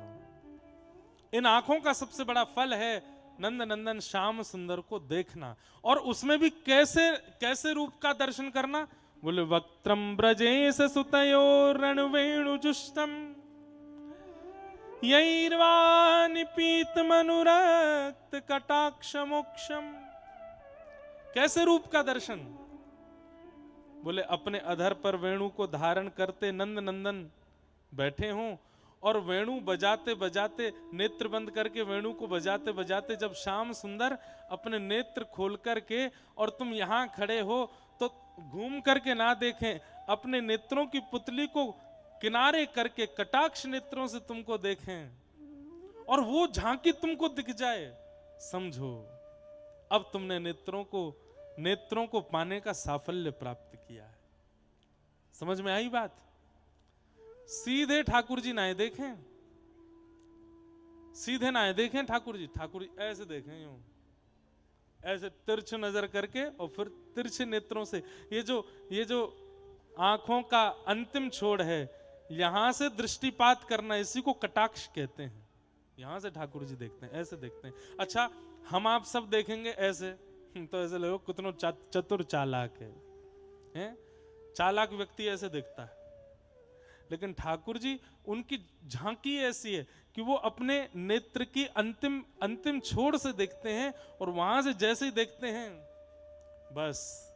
इन आंखों का सबसे बड़ा फल है नंद नंदन श्याम सुंदर को देखना, और उसमें भी कैसे कैसे रूप का दर्शन करना। बोले, वक्त्रम ब्रजेश सुतयो रणवेणुजुष्टम, यैर्वानिपीत मनुरक्त कटाक्ष मोक्षम, कैसे रूप का दर्शन? बोले अपने अधर पर वेणु को धारण करते नंद नंदन बैठे हों और वेणु बजाते बजाते नेत्र बंद करके वेणु को बजाते बजाते जब श्याम सुंदर अपने नेत्र खोल करके और तुम यहां खड़े हो तो घूम करके ना देखें, अपने नेत्रों की पुतली को किनारे करके कटाक्ष नेत्रों से तुमको देखें और वो झांकी तुमको दिख जाए, समझो अब तुमने नेत्रों को पाने का साफल्य प्राप्त किया है। समझ में आई बात? सीधे ठाकुर जी ना देखें, सीधे ना देखें ठाकुर जी ऐसे देखें, यूं ऐसे तिरछ नजर करके और फिर तिरछे नेत्रों से। ये जो आंखों का अंतिम छोड़ है, यहां से दृष्टिपात करना, इसी को कटाक्ष कहते हैं। यहां से ठाकुर जी देखते हैं, ऐसे देखते हैं। अच्छा, हम आप सब देखेंगे ऐसे तो ऐसे लोग कितनो चतुर चालाक है? चालाक व्यक्ति ऐसे दिखता है, लेकिन ठाकुर जी उनकी झांकी ऐसी है कि वो अपने नेत्र की अंतिम छोर से देखते हैं और वहां से जैसे ही देखते हैं बस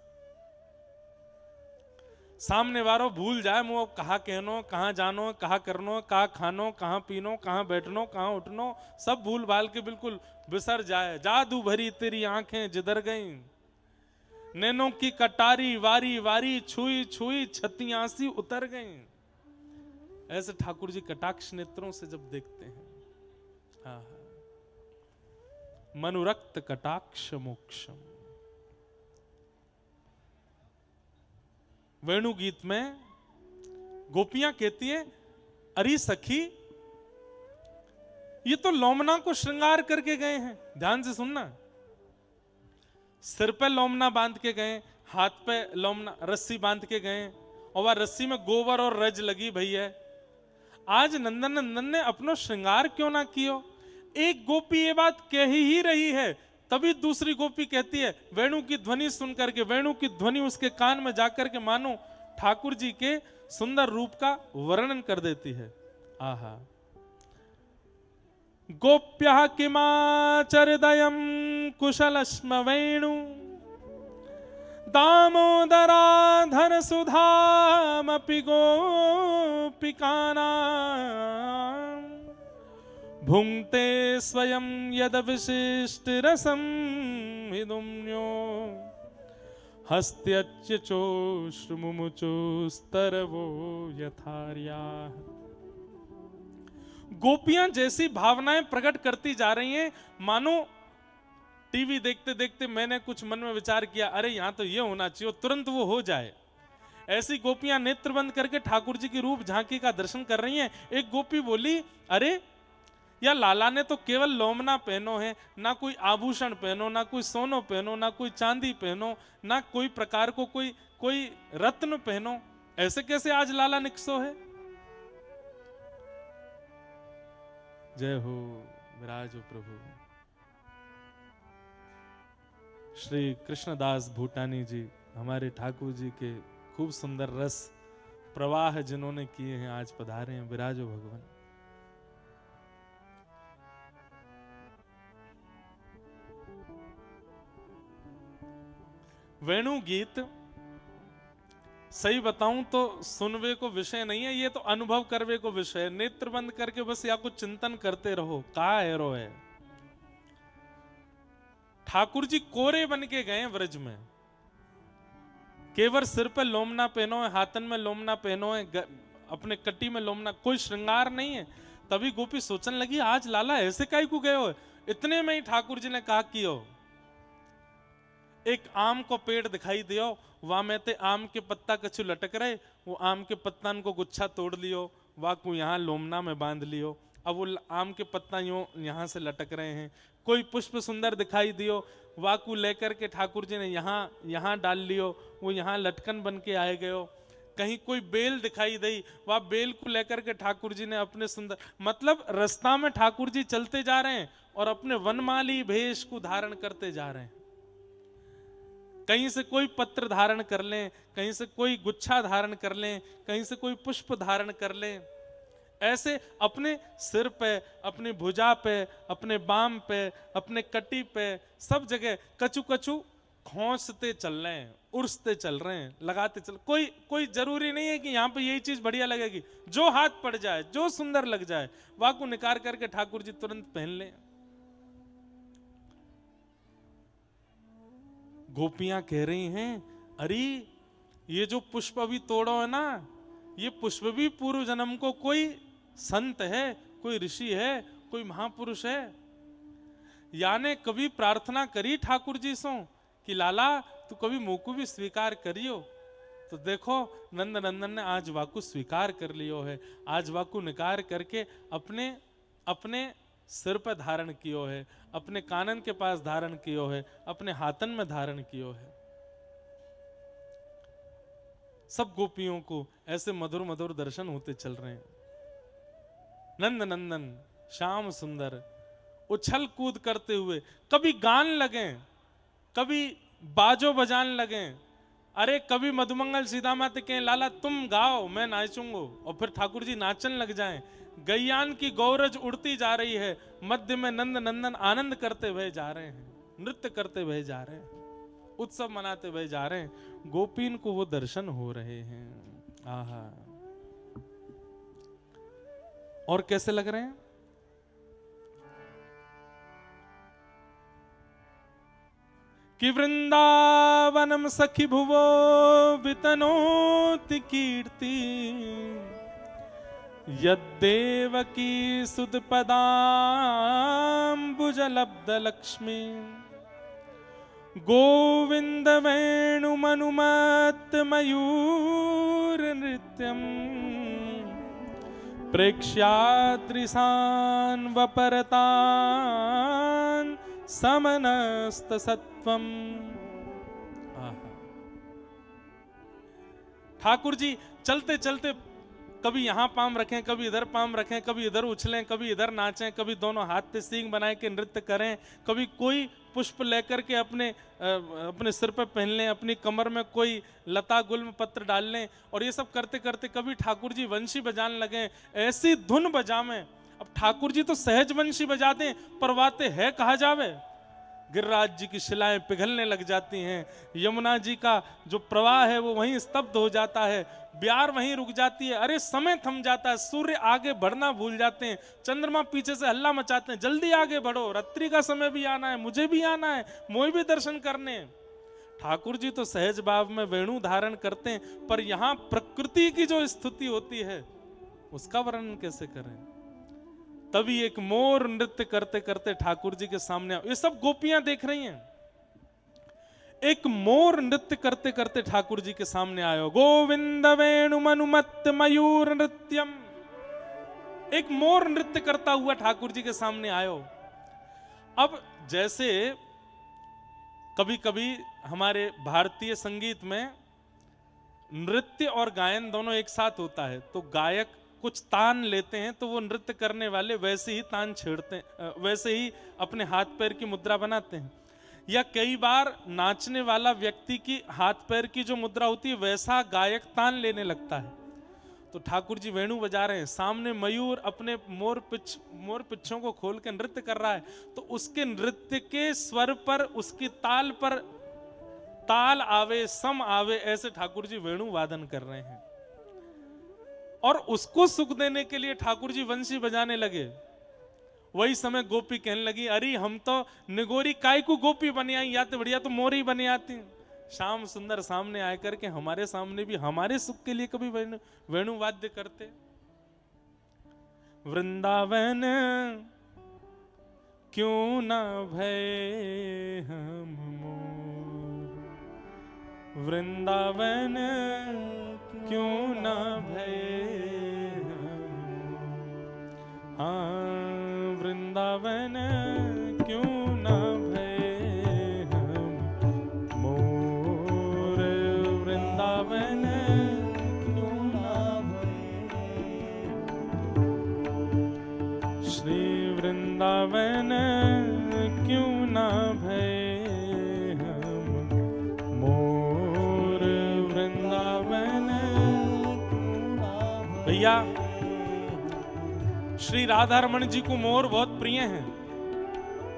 सामने वालों भूल जाए मुंह कहाँ कहनो, कहाँ जानो, कहाँ करनो, कहाँ खानो, कहाँ पीनो, कहाँ बैठनो, कहाँ उठनो, सब भूल भाल के बिल्कुल बिसर जाए। जादू भरी तेरी आंखें जिधर गईं, नैनों की कटारी वारी वारी छुई छुई छतियासी उतर गईं। ऐसे ठाकुर जी कटाक्ष नेत्रों से जब देखते हैं, हाँ मनुरक्त कटाक्ष मोक्षम। वेणु गीत में गोपियां कहती हैं, अरे सखी ये तो लोमना को श्रृंगार करके गए हैं। ध्यान से सुनना, सिर पे लोमना बांध के गए, हाथ पे लोमना रस्सी बांध के गए और वह रस्सी में गोबर और रज लगी भैया। आज नंदन नंदन ने अपनो श्रृंगार क्यों ना कियो? एक गोपी ये बात कह ही रही है, तभी दूसरी गोपी कहती है, वेणु की ध्वनि सुन करके, वेणु की ध्वनि उसके कान में जाकर के मानो ठाकुर जी के सुंदर रूप का वर्णन कर देती है। आहा, गोप्यः किमाचरदयं कुशलस्म वेणु दामोदराधर सुधामपि गोपिकानां भुंक्ते स्वयं यद विशिष्ट रसम हिदुम्यो हस्त्यच्युचोश्रुमुचोस्तरवो यथार्या। गोपियां जैसी भावनाएं प्रकट करती जा रही हैं, मानो टीवी देखते देखते मैंने कुछ मन में विचार किया, अरे यहां तो ये होना चाहिए, तुरंत वो हो जाए। ऐसी गोपियां नेत्र बंद करके ठाकुर जी की रूप झांकी का दर्शन कर रही हैं। एक गोपी बोली, अरे या लाला ने तो केवल लोमना पहनो है, ना कोई आभूषण पहनो, ना कोई सोनो पहनो, ना कोई चांदी पहनो, ना कोई प्रकार को कोई रत्न पहनो, ऐसे कैसे आज लाला निकसो है? जय हो विराजो प्रभु। श्री कृष्णदास भूटानी जी हमारे ठाकुर जी के खूब सुंदर रस प्रवाह जिन्होंने किए हैं, आज पधारे हैं। विराजो भगवान। वेणु गीत सही बताऊं तो सुनवे को विषय नहीं है, ये तो अनुभव करवे को विषय है। नेत्र बंद करके बस या कुछ चिंतन करते रहो, का एरो है। ठाकुर जी कोरे बन के गए व्रज में, केवल सिर पे लोमना पहनो है, हाथन में लोमना पहनो है, अपने कटी में लोमना, कोई श्रृंगार नहीं है। तभी गोपी सोचने लगी, आज लाला ऐसे काहे को गए हो? इतने में ही ठाकुर जी ने कहा कियो, एक आम को पेड़ दिखाई दियो, वहां में ते आम के पत्ता कछु लटक रहे, वो आम के पत्तन को गुच्छा तोड़ लियो, वह को यहाँ लोमना में बांध लियो। अब वो आम के पत्ता यूं यहाँ से लटक रहे हैं। कोई पुष्प सुंदर दिखाई दियो, वह को लेकर के ठाकुर जी ने यहाँ डाल लियो, वो यहाँ लटकन बन के आए गयो। कहीं कोई बेल दिखाई दी, वह बेल को लेकर के ठाकुर जी ने अपने सुंदर, मतलब रास्ता में ठाकुर जी चलते जा रहे हैं और अपने वनमाली भेष को धारण करते जा रहे हैं। कहीं से कोई पत्र धारण कर लें, कहीं से कोई गुच्छा धारण कर लें, कहीं से कोई पुष्प धारण कर लें। ऐसे अपने सिर पे, अपनी भुजा पे, अपने बाम पे, अपने कटी पे, सब जगह कचू कचू ठोंसते चल रहे हैं, उड़ते चल रहे हैं, लगाते चल, कोई जरूरी नहीं है कि यहाँ पे यही चीज बढ़िया लगेगी, जो हाथ पड़ जाए, जो सुंदर लग जाए, वाकु निकाल करके ठाकुर जी तुरंत पहन ले। गोपियां कह रही हैं, अरे ये जो पुष्प अभी तोड़ो है ना, ये पुष्प भी पूर्व जन्म को कोई संत है, कोई ऋषि है, कोई महापुरुष है, याने कभी प्रार्थना करी ठाकुर जी सो कि लाला तू कभी मोकू भी स्वीकार करियो। तो देखो नंद नंदन ने आज वाकु स्वीकार कर लियो है, आज वाकु निकार करके अपने अपने सिर पर धारण कियो है, अपने कानन के पास धारण कियो है, अपने हाथन में धारण कियो है। सब गोपियों को ऐसे मधुर मधुर दर्शन होते चल रहे हैं। नंद नंदन श्याम सुंदर उछल कूद करते हुए, कभी गान लगे, कभी बाजो बजान लगे, अरे कभी मधुमंगल सीता माता के लाला तुम गाओ मैं नाचूंगो, और फिर ठाकुर जी नाचन लग जाएं। गैयान की गौरज उड़ती जा रही है, मध्य में नंद नंदन आनंद करते हुए जा रहे हैं, नृत्य करते हुए जा रहे हैं, उत्सव मनाते हुए जा रहे हैं। गोपीन को वो दर्शन हो रहे हैं। आहा, और कैसे लग रहे हैं? कि वृंदावनम सखी भुवो वितनोति कीर्ति, यद्देवकी सुत पदाम्बुजलब्ध लक्ष्मी, गोविंद वेणुमनुमत्त मयूर नृत्यम, प्रेक्ष्यादृशान् वपरतान् समनस्त सत्वम। ठाकुर जी चलते चलते कभी यहां पाम रखें, कभी इधर पाम रखें, कभी इधर उछलें, कभी इधर नाचें, कभी दोनों हाथ पे सींग बनाए के नृत्य करें, कभी कोई पुष्प लेकर के अपने सिर पे पहन लें, अपनी कमर में कोई लता गुल्म पत्र डाल लें, और ये सब करते करते कभी ठाकुर जी वंशी बजाने लगे, ऐसी धुन बजावें। अब ठाकुर जी तो सहज वंशी बजाते, परवाते है कहा जावे। गिरिराज जी की शिलाएं पिघलने लग जाती हैं, यमुना जी का जो प्रवाह है वो वहीं स्तब्ध हो जाता है, ब्यार वहीं रुक जाती है, अरे समय थम जाता है, सूर्य आगे बढ़ना भूल जाते हैं, चंद्रमा पीछे से हल्ला मचाते हैं, जल्दी आगे बढ़ो, रात्रि का समय भी आना है, मुझे भी आना है, मोए भी दर्शन करने। ठाकुर जी तो सहज भाव में वेणु धारण करते हैं, पर यहां प्रकृति की जो स्थिति होती है उसका वर्णन कैसे करें। तभी एक मोर नृत्य करते करते ठाकुर जी के सामने, ये सब गोपियां देख रही हैं, एक मोर नृत्य करते करते ठाकुर जी के सामने आयो। गोविंद वेणुमनुमत्त मयूर नृत्यम, एक मोर नृत्य करता हुआ ठाकुर जी के सामने आयो। अब जैसे कभी कभी हमारे भारतीय संगीत में नृत्य और गायन दोनों एक साथ होता है, तो गायक कुछ तान लेते हैं तो वो नृत्य करने वाले वैसे ही तान छेड़ते हैं, वैसे ही अपने हाथ पैर की मुद्रा बनाते हैं, या कई बार नाचने वाला व्यक्ति की हाथ पैर की जो मुद्रा होती है वैसा गायक तान लेने लगता है। तो ठाकुर जी वेणु बजा रहे हैं, सामने मयूर अपने मोर पिच्छों को खोल के नृत्य कर रहा है, तो उसके नृत्य के स्वर पर, उसकी ताल पर ताल आवे, सम आवे, ऐसे ठाकुर जी वेणु वादन कर रहे हैं। और उसको सुख देने के लिए ठाकुर जी वंशी बजाने लगे। वही समय गोपी कहने लगी, अरे हम तो निगोरी काय को गोपी बनी आई, या तो बढ़िया तो मोरी बनी आती। श्याम सुंदर सामने आए करके हमारे सामने भी हमारे सुख के लिए कभी वेणु वाद्य करते। वृंदावन क्यों ना भय हम मोर, वृंदावन क्यों ना भय हम, हाँ वृंदावन क्यों ना भय हम मोर, वृंदावन क्यों ना भय, श्री वृंदावन क्यों ना भय हम मोर, वृंदावन क्यों ना भय। भैया श्री राधा रमण जी को मोर बहुत प्रिय हैं,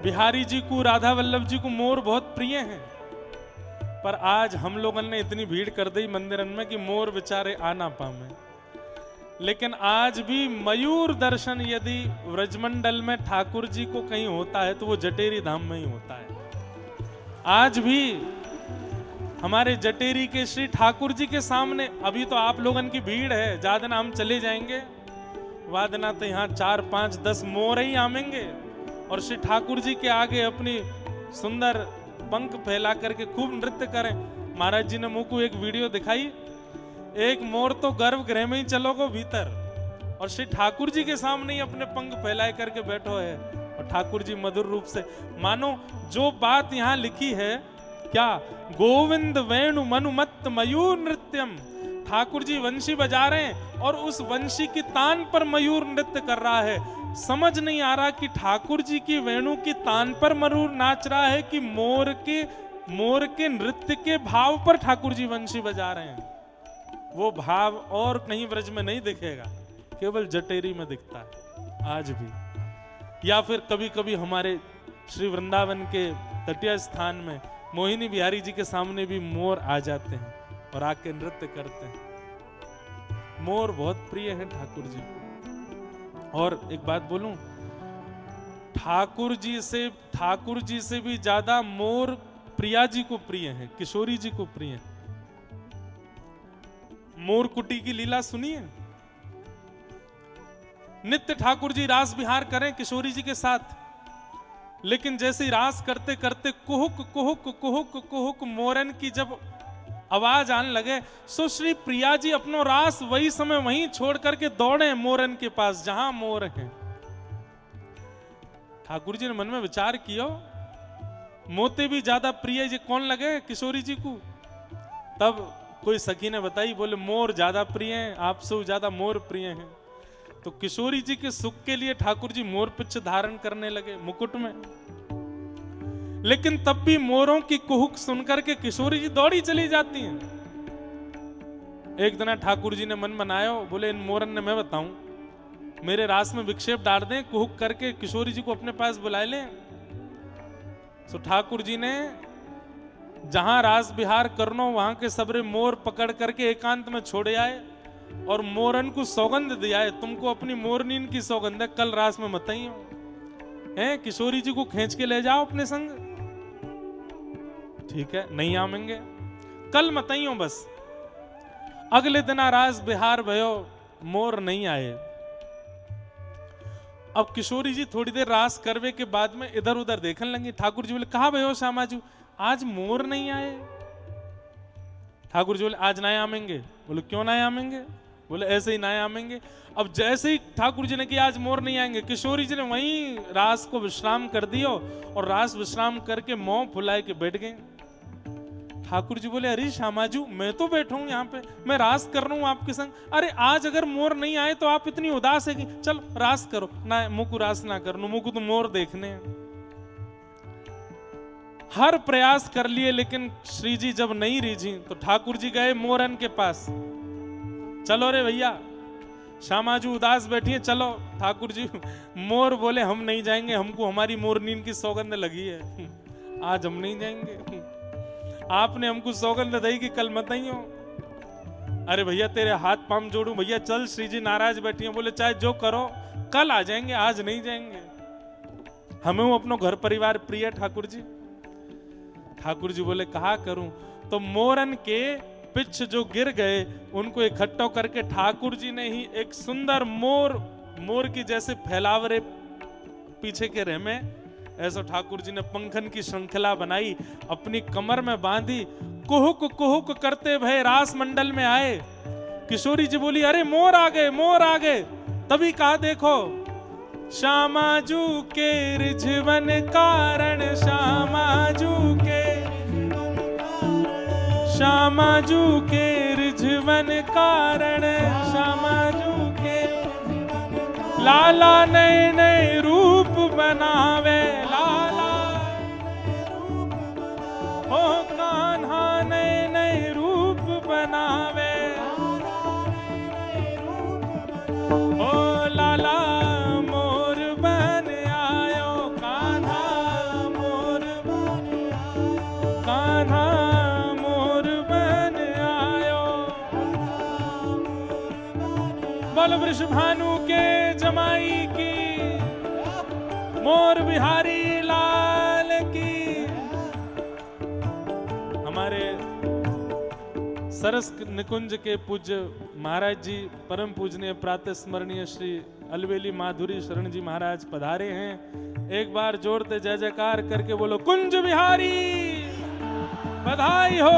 बिहारी जी को, राधा वल्लभ जी को मोर बहुत प्रिय हैं, पर आज हम लोगों ने इतनी भीड़ कर दी मंदिर में कि मोर बेचारे आ ना पावे। लेकिन आज भी मयूर दर्शन यदि व्रजमंडल में ठाकुर जी को कहीं होता है तो वो जटेरी धाम में ही होता है। आज भी हमारे जटेरी के श्री ठाकुर जी के सामने, अभी तो आप लोगन की भीड़ है, ज्यादा ना हम चले जाएंगे, वादना तो यहाँ 4, 5, 10 मोर ही आमेंगे और श्री ठाकुर जी के आगे अपनी सुंदर पंख फैला करके खूब नृत्य करें। महाराज जी ने मुझको एक वीडियो दिखाई, एक मोर तो गर्भगृह में ही चलोगो भीतर और श्री ठाकुर जी के सामने ही अपने पंख फैलाए करके बैठो है और ठाकुर जी मधुर रूप से, मानो जो बात यहाँ लिखी है, क्या गोविंद वेणु मनुमत्त मयूर नृत्यम, ठाकुर जी वंशी बजा रहे हैं और उस वंशी की तान पर मयूर नृत्य कर रहा है। समझ नहीं आ रहा कि ठाकुर जी की वेणु की तान पर मयूर नाच रहा है कि मोर के नृत्य के भाव पर ठाकुर जी वंशी बजा रहे हैं। वो भाव और कहीं ब्रज में नहीं दिखेगा, केवल जटेरी में दिखता है आज भी। या फिर कभी कभी हमारे श्री वृंदावन के तटीय स्थान में मोहिनी बिहारी जी के सामने भी मोर आ जाते हैं और आके नृत्य करते हैं। मोर बहुत प्रिय है ठाकुर जी को। और एक बात बोलूं, ठाकुर जी से भी ज्यादा मोर प्रिया जी को प्रिय है, किशोरी जी को प्रिय है। मोर कुटी की लीला सुनिए। नित्य ठाकुर जी रास विहार करें किशोरी जी के साथ, लेकिन जैसे ही रास करते करते कुहुक कुहुक कुहुक कुहुक मोरन की जब आवाज आने लगे, सो श्री प्रिया जी अपनो रास वही समय वहीं छोड़ करके दौड़े मोरन के पास जहां मोर हैं। ठाकुर जी ने मन में विचार किया, मोते भी ज्यादा प्रिय जी कौन लगे किशोरी जी को। तब कोई सखी ने बताई, बोले मोर ज्यादा प्रिय हैं, आपसे ज्यादा मोर प्रिय हैं। तो किशोरी जी के सुख के लिए ठाकुर जी मोर पिच्छ धारण करने लगे मुकुट में। लेकिन तब भी मोरों की कुहुक सुनकर के किशोरी जी दौड़ी चली जाती हैं। एक दिन ठाकुर जी ने मन बनाया, बोले इन मोरन ने मैं बताऊं, मेरे रास में विक्षेप डाल दें, कुहुक करके किशोरी जी को अपने पास बुला लें। तो ठाकुर जी ने जहां रास विहार करनो वहां के सबरे मोर पकड़ करके एकांत में छोड़े आए और मोरन को सौगंध दिया है, तुमको अपनी मोरनीन की सौगंध है, कल रास में मत आइयो हैं, किशोरी जी को खींच के ले जाओ अपने संग। ठीक है, नहीं आवेंगे, कल मत आइयो बस। अगले दिन रास विहार भयो, मोर नहीं आए। अब किशोरी जी थोड़ी देर रास करवे के बाद में इधर उधर देखने लगी। ठाकुर जी बोले, कहा भयो श्यामाजू, आज मोर नहीं आए। ठाकुर जी बोले, आज ना आमेंगे। बोले, क्यों ना आमेंगे? बोले, ऐसे ही ना आमेंगे। अब जैसे ही ठाकुर जी ने कि आज मोर नहीं आएंगे, किशोरी जी ने वहीं रास को विश्राम कर दियो और रास विश्राम करके मुंह फुलाए के बैठ गए। ठाकुर जी बोले, अरे श्यामाजू, मैं तो बैठा हूं यहाँ पे, मैं रास कर रहा हूं आपके संग। अरे आज अगर मोर नहीं आए तो आप इतनी उदास है कि चल रास करो ना, मुझको रास ना करो, मुझको तो मोर देखने हैं। हर प्रयास कर लिए, लेकिन श्री जी जब नहीं रीझी तो ठाकुर जी गए मोरन के पास। चलो रे भैया, श्यामाजू उदास बैठी है, चलो। ठाकुर जी मोर बोले, हम नहीं जाएंगे, हमको हमारी मोरनीन की सौगंध लगी है, आज हम नहीं जाएंगे। आपने हमको सौगंध दी कि कल मत आइयो। अरे भैया तेरे हाथ पांव जोड़ू भैया, चल, श्री जी नाराज बैठी है। बोले, चाहे जो करो, कल आ जाएंगे, आज नहीं जाएंगे, हमें वो अपनो घर परिवार प्रिय ठाकुर जी। ठाकुर जी बोले, कहा करूं? तो मोरन के पिछ जो गिर गए उनको इकट्ठा करके ठाकुर जी ने ही एक सुंदर मोर की जैसे फैलावरे पीछे के रेमे, ऐसा ठाकुर जी ने पंखन की श्रृंखला बनाई, अपनी कमर में बांधी, कुहुक कुहुक करते भय रास मंडल में आए। किशोरी जी बोली, अरे मोर आ गए, मोर आ गए। तभी कहा, देखो श्यामाजू के रिझवन कारण, श्यामाजू के रिझवन कारण, श्यामाजू के लाला नए नए रूप बनावे, लाला ओ कान्हा नए नए रूप बनावे, ओ लाला मोर बन आयो, कान्हा मोर बन आयो, कान्हा बोल वृषभानु के जमाई की, मोर बिहारी लाल की। हमारे सरस निकुंज के पूज्य महाराज जी, परम पूजनीय प्रातः स्मरणीय श्री अलवेली माधुरी शरण जी महाराज पधारे हैं। एक बार जोरते जय जयकार करके बोलो कुंज बिहारी बधाई हो।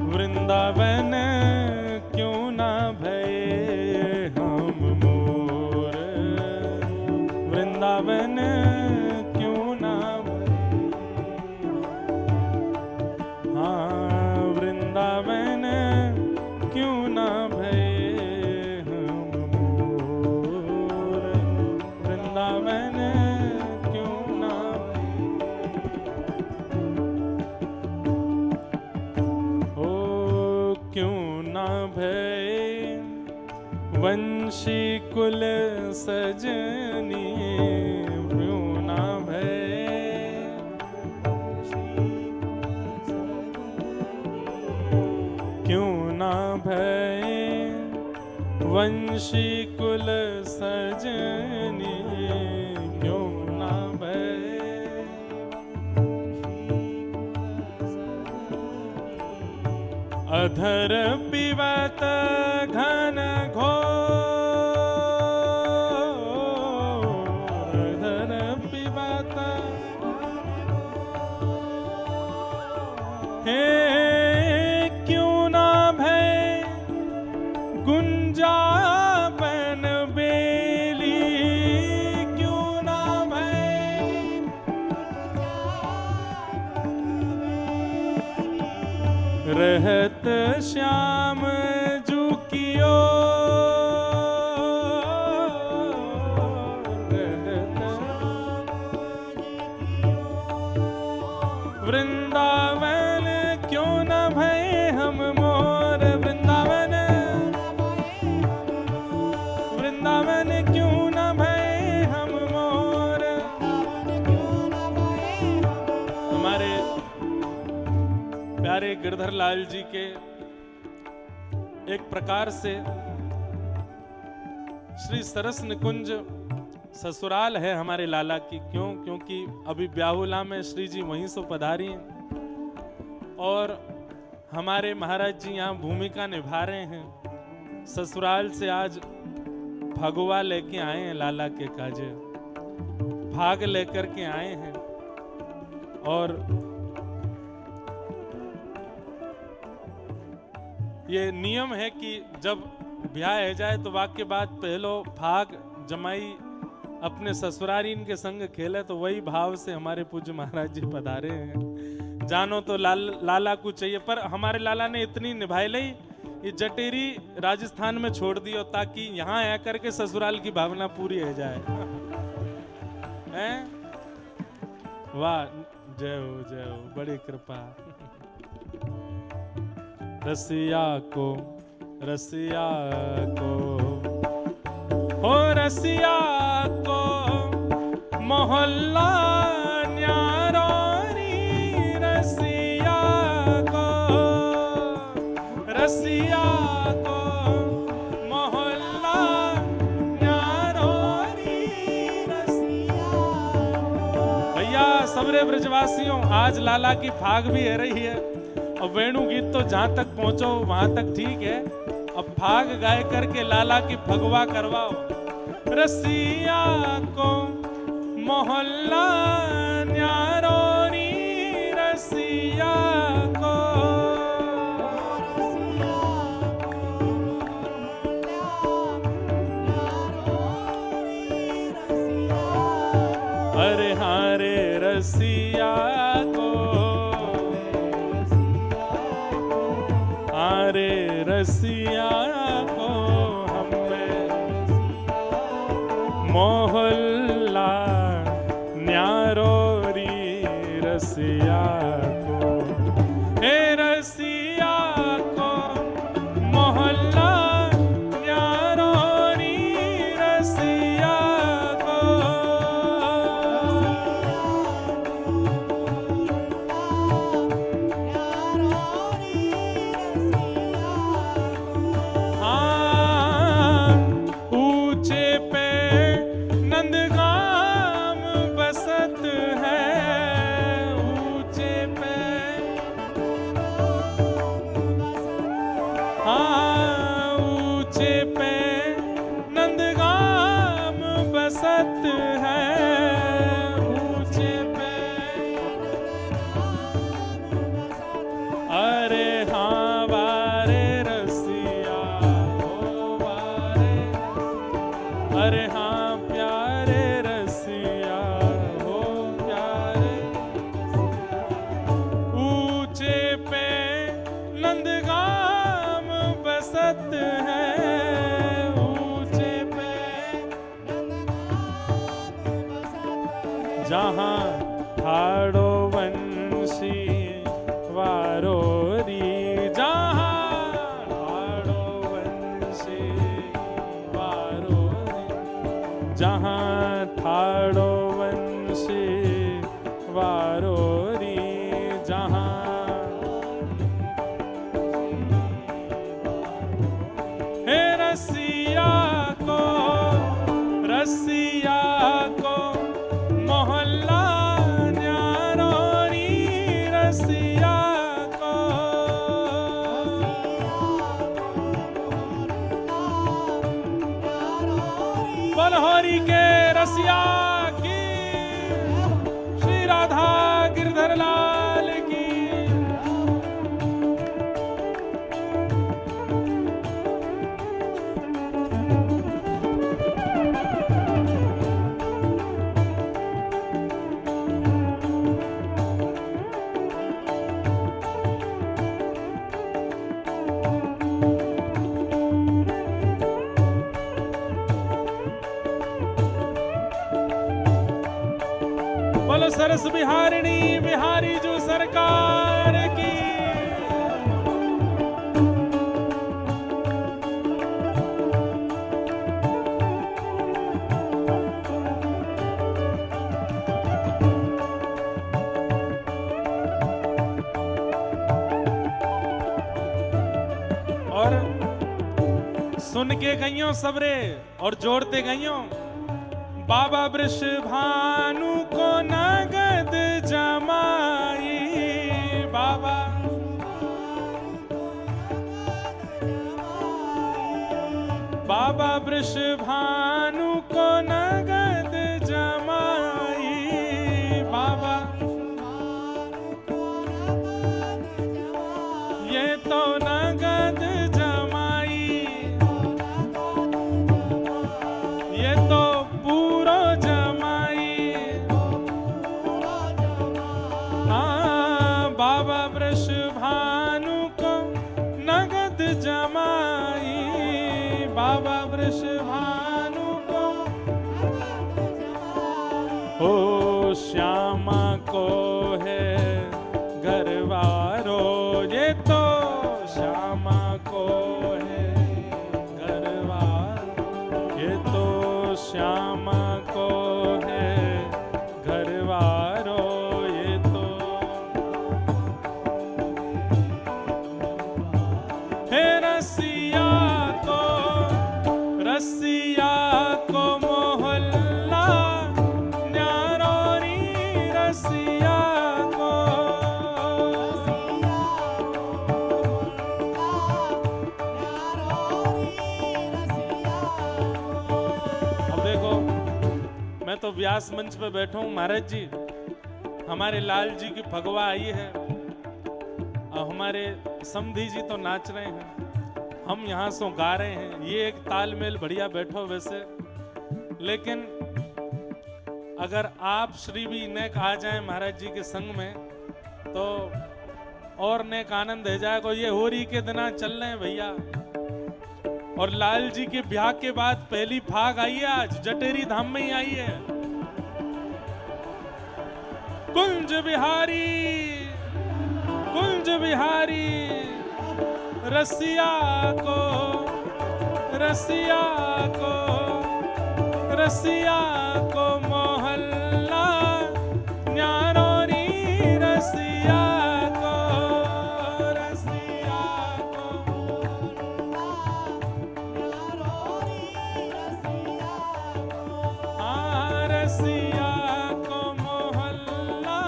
वृंदावन क्यों ना भये हम मोर, वृंदावन क्यों ना भये, हाँ वृंदावन क्यों ना भये हम मोर, वृंदावन क्यों ना क्यों ना भये वंशी कुल सजनी, क्यों ना भये क्यों ना भये वंशी कुल सजनी, क्यों ना भये अधर पिबत घन घोर, अधर पिबत हे क्यों ना भय गुंजावन बेली, क्यों ना भय रहत श्याम जू कियो, वृंदावन क्यों न भये हम मोर, वृंदावन वृंदावन क्यों न भये हम मोर। हमारे प्यारे गिरधर लाल जी के एक प्रकार से श्री सरस निकुंज ससुराल है हमारे लाला की। क्यों? क्योंकि अभी ब्याहुला में श्री जी वहीं से पधारी हैं और हमारे महाराज जी यहाँ भूमिका निभा रहे हैं। ससुराल से आज भगवा लेके आए हैं, लाला के काजे भाग लेकर के आए हैं। और ये नियम है कि जब ब्याह हो जाए तो वाक्य बाद पहलो भाग जमाई अपने ससुरारीन के संग खेले, तो वही भाव से हमारे पूज्य महाराज जी पधारे हैं। जानो तो लाला को चाहिए, पर हमारे लाला ने इतनी निभाई ली, ये जटेरी राजस्थान में छोड़ दियो ताकि यहाँ आकर के ससुराल की भावना पूरी हो जाए। हैं? वाह, जय हो बड़ी कृपा। रसिया को, रसिया को, हो रसिया को मोहल्ला न्यारो री, रसिया को, रसिया को मोहल्ला न्यारो री, रसिया। भैया सबरे ब्रजवासियों, आज लाला की फाग भी है रही है। और वेणु गीत तो जहां तक पहुंचो वहां तक ठीक है, अब फाग गाय करके लाला की फगवा करवाओ। रसिया को मोहल्ला न्यारो री, रसिया को, अरे हारे रसिया को, अरे रसिया को हमें मोहल्ला न्यारो री, रसिया को, हे रसिया को मोहल्ला न्यारो री, रसिया को। हाँ, ऊंचे पे नंदगाम बसत है, ऊंचे पे, हाँ ऊंचे पे नंदगाम बसत है, ऊंचे पे, अरे हाँ बारे रसिया, ओ बारे, अरे हाँ प्यारे रसिया, हो प्यारे, ऊंचे पे नंदगाम बसत है, ऊंचे पे, जहाँ ठाड़ो वंशी वारो री, जहाँ ठाड़ो वंशी वारो री, जहाँ ठाड़ो वंशी वारो री, जहाँ, हे रसिया को, रसिया को मोहल्ला न्यारो री, रसिया को, बलहोरी के रसिया की, श्री राधा गिरधर लाल की। बोलो सरस बिहारिणी बिहारी जो सरकार की। और सुन के गईयों सबरे और जोड़ते गईयों, बाबा वृषभानु को नगद जमाई, बाबा बाबा वृषभानु को नगद जमाई, बाबा ये तो नगद जमाई, ये तो पूरो जमाई। हाँ बाबा वृषभानु को नगद जमाई, बाबा वृषभानु को, हो श्यामा को है घरवारो, ये तो श्यामा व्यास मंच पे बैठा हूँ महाराज जी, हमारे लाल जी की फगवा आई है और हमारे समधी जी तो नाच रहे हैं, हम यहाँ सो गा रहे हैं, ये एक तालमेल बढ़िया बैठो वैसे। लेकिन अगर आप श्री भी नेक आ जाए महाराज जी के संग में तो और नेक आनंद है जाएगा। ये होरी के दिना चल रहे हैं भैया, और लाल जी के ब्याह के बाद पहली फाग आई है, आज जटेरी धाम में ही आई है। कुंज बिहारी रसिया को मोहल्ला न्यारो री रसिया को रसिया को मोहल्ला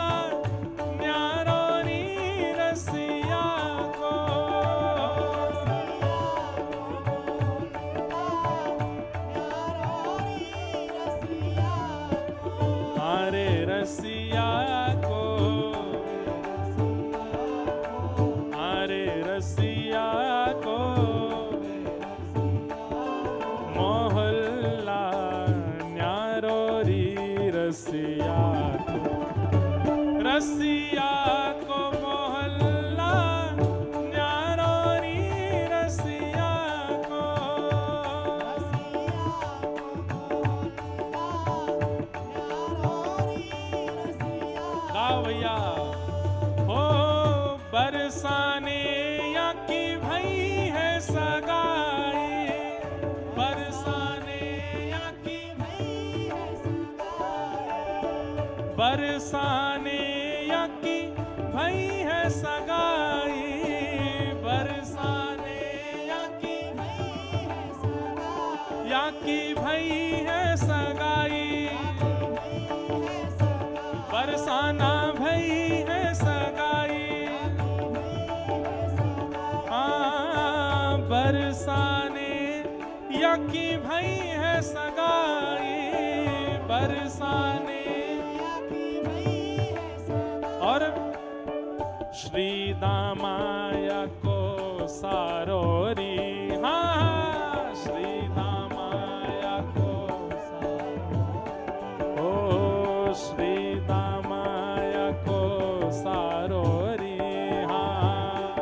न्यारो री रसिया को। अरे रसिया को, अरे रसिया को मोहल्ला न्यारो री रसिया को मोहल्ला न्यारो री रसिया को। गाओ भैया। हो बरसाने या की भई है सगाई, बरसाने या की बरसाने या की भई है सगाई, बरसाने या की भई है सगाई, बरसाना भई है सगाई। हाँ बरसाने या की भई है सगाई, बरसाने। और श्री दामाया को सारोरी, हाँ श्री दामाया को सारोरी, ओ श्री दामाया को सारोरी, हाँ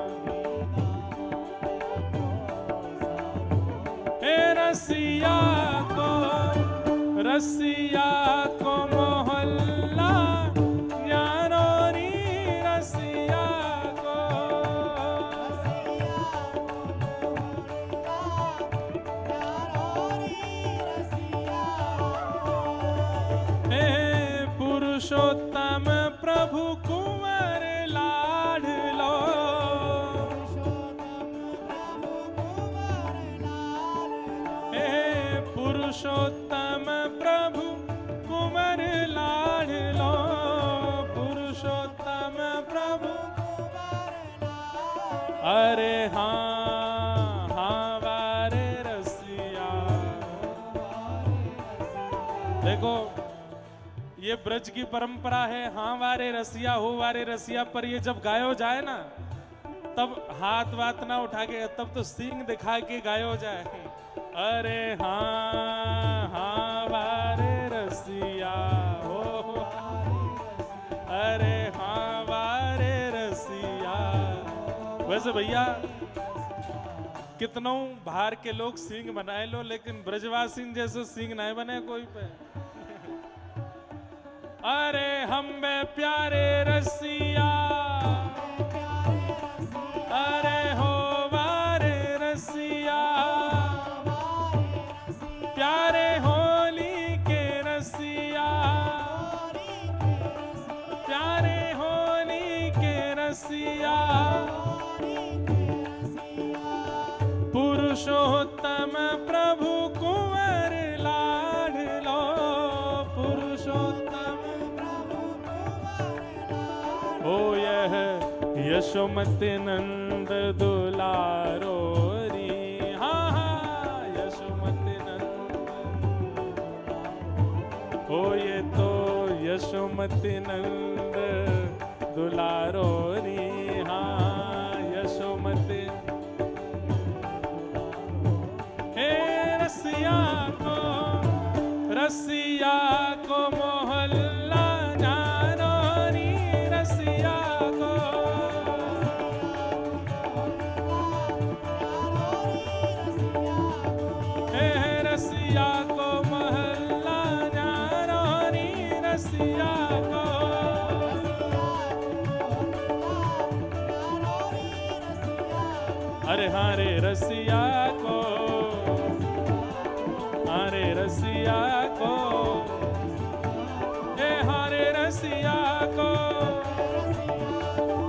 हे रसिया को मोहल्ला न्यारो री रसिया को। हे पुरुषोत्तम प्रभु कुंवर लाडलो, हे पुरुषोत्तम प्रभु कुंवर लाडलो, पुरुषोत्तम प्रभु। अरे हाँ वारे रसिया। देखो ये ब्रज की परंपरा है, हाँ वारे रसिया हो वारे रसिया, पर ये जब गायो जाए ना तब हाथ वात ना उठा के, तब तो सींग दिखा के गायो जाए। अरे हाँ वारे रसिया हो, अरे हाँ वारे रसिया। वैसे भैया कितनों बाहर के लोग सींग बनाए लो, लेकिन ब्रजवासी जैसे सींग नहीं बने कोई पे। अरे हम बे प्यारे रसिया, अरे हो वारे रसिया, प्यारे होली के रसिया, प्यारे होली के रसिया। पुरुषोत्तम प्रभु कुंवर लाडलो, पुरुषोत्तम प्रभु हो यह यशोमति नंद दुलारो री, हाँ यशोमति नंद हो ये यशोमती नंद दुलारो री, हाँ यशोमती। हे रसिया को मोहल्ला जानो री, रसिया को। हे रसिया को मोहल्ला जानो री, रसिया को। अरे हारे रसिया को, हारे रसिया को, हे हारे रसिया को,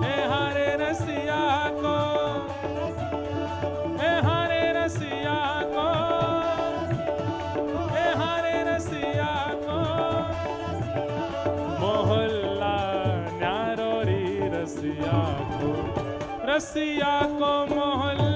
हे हारे रसिया को, हे हारे रसिया को, हे हारे रसिया को। मोहल्ला न्यारो री रसिया को, रसिया को मोहल्ला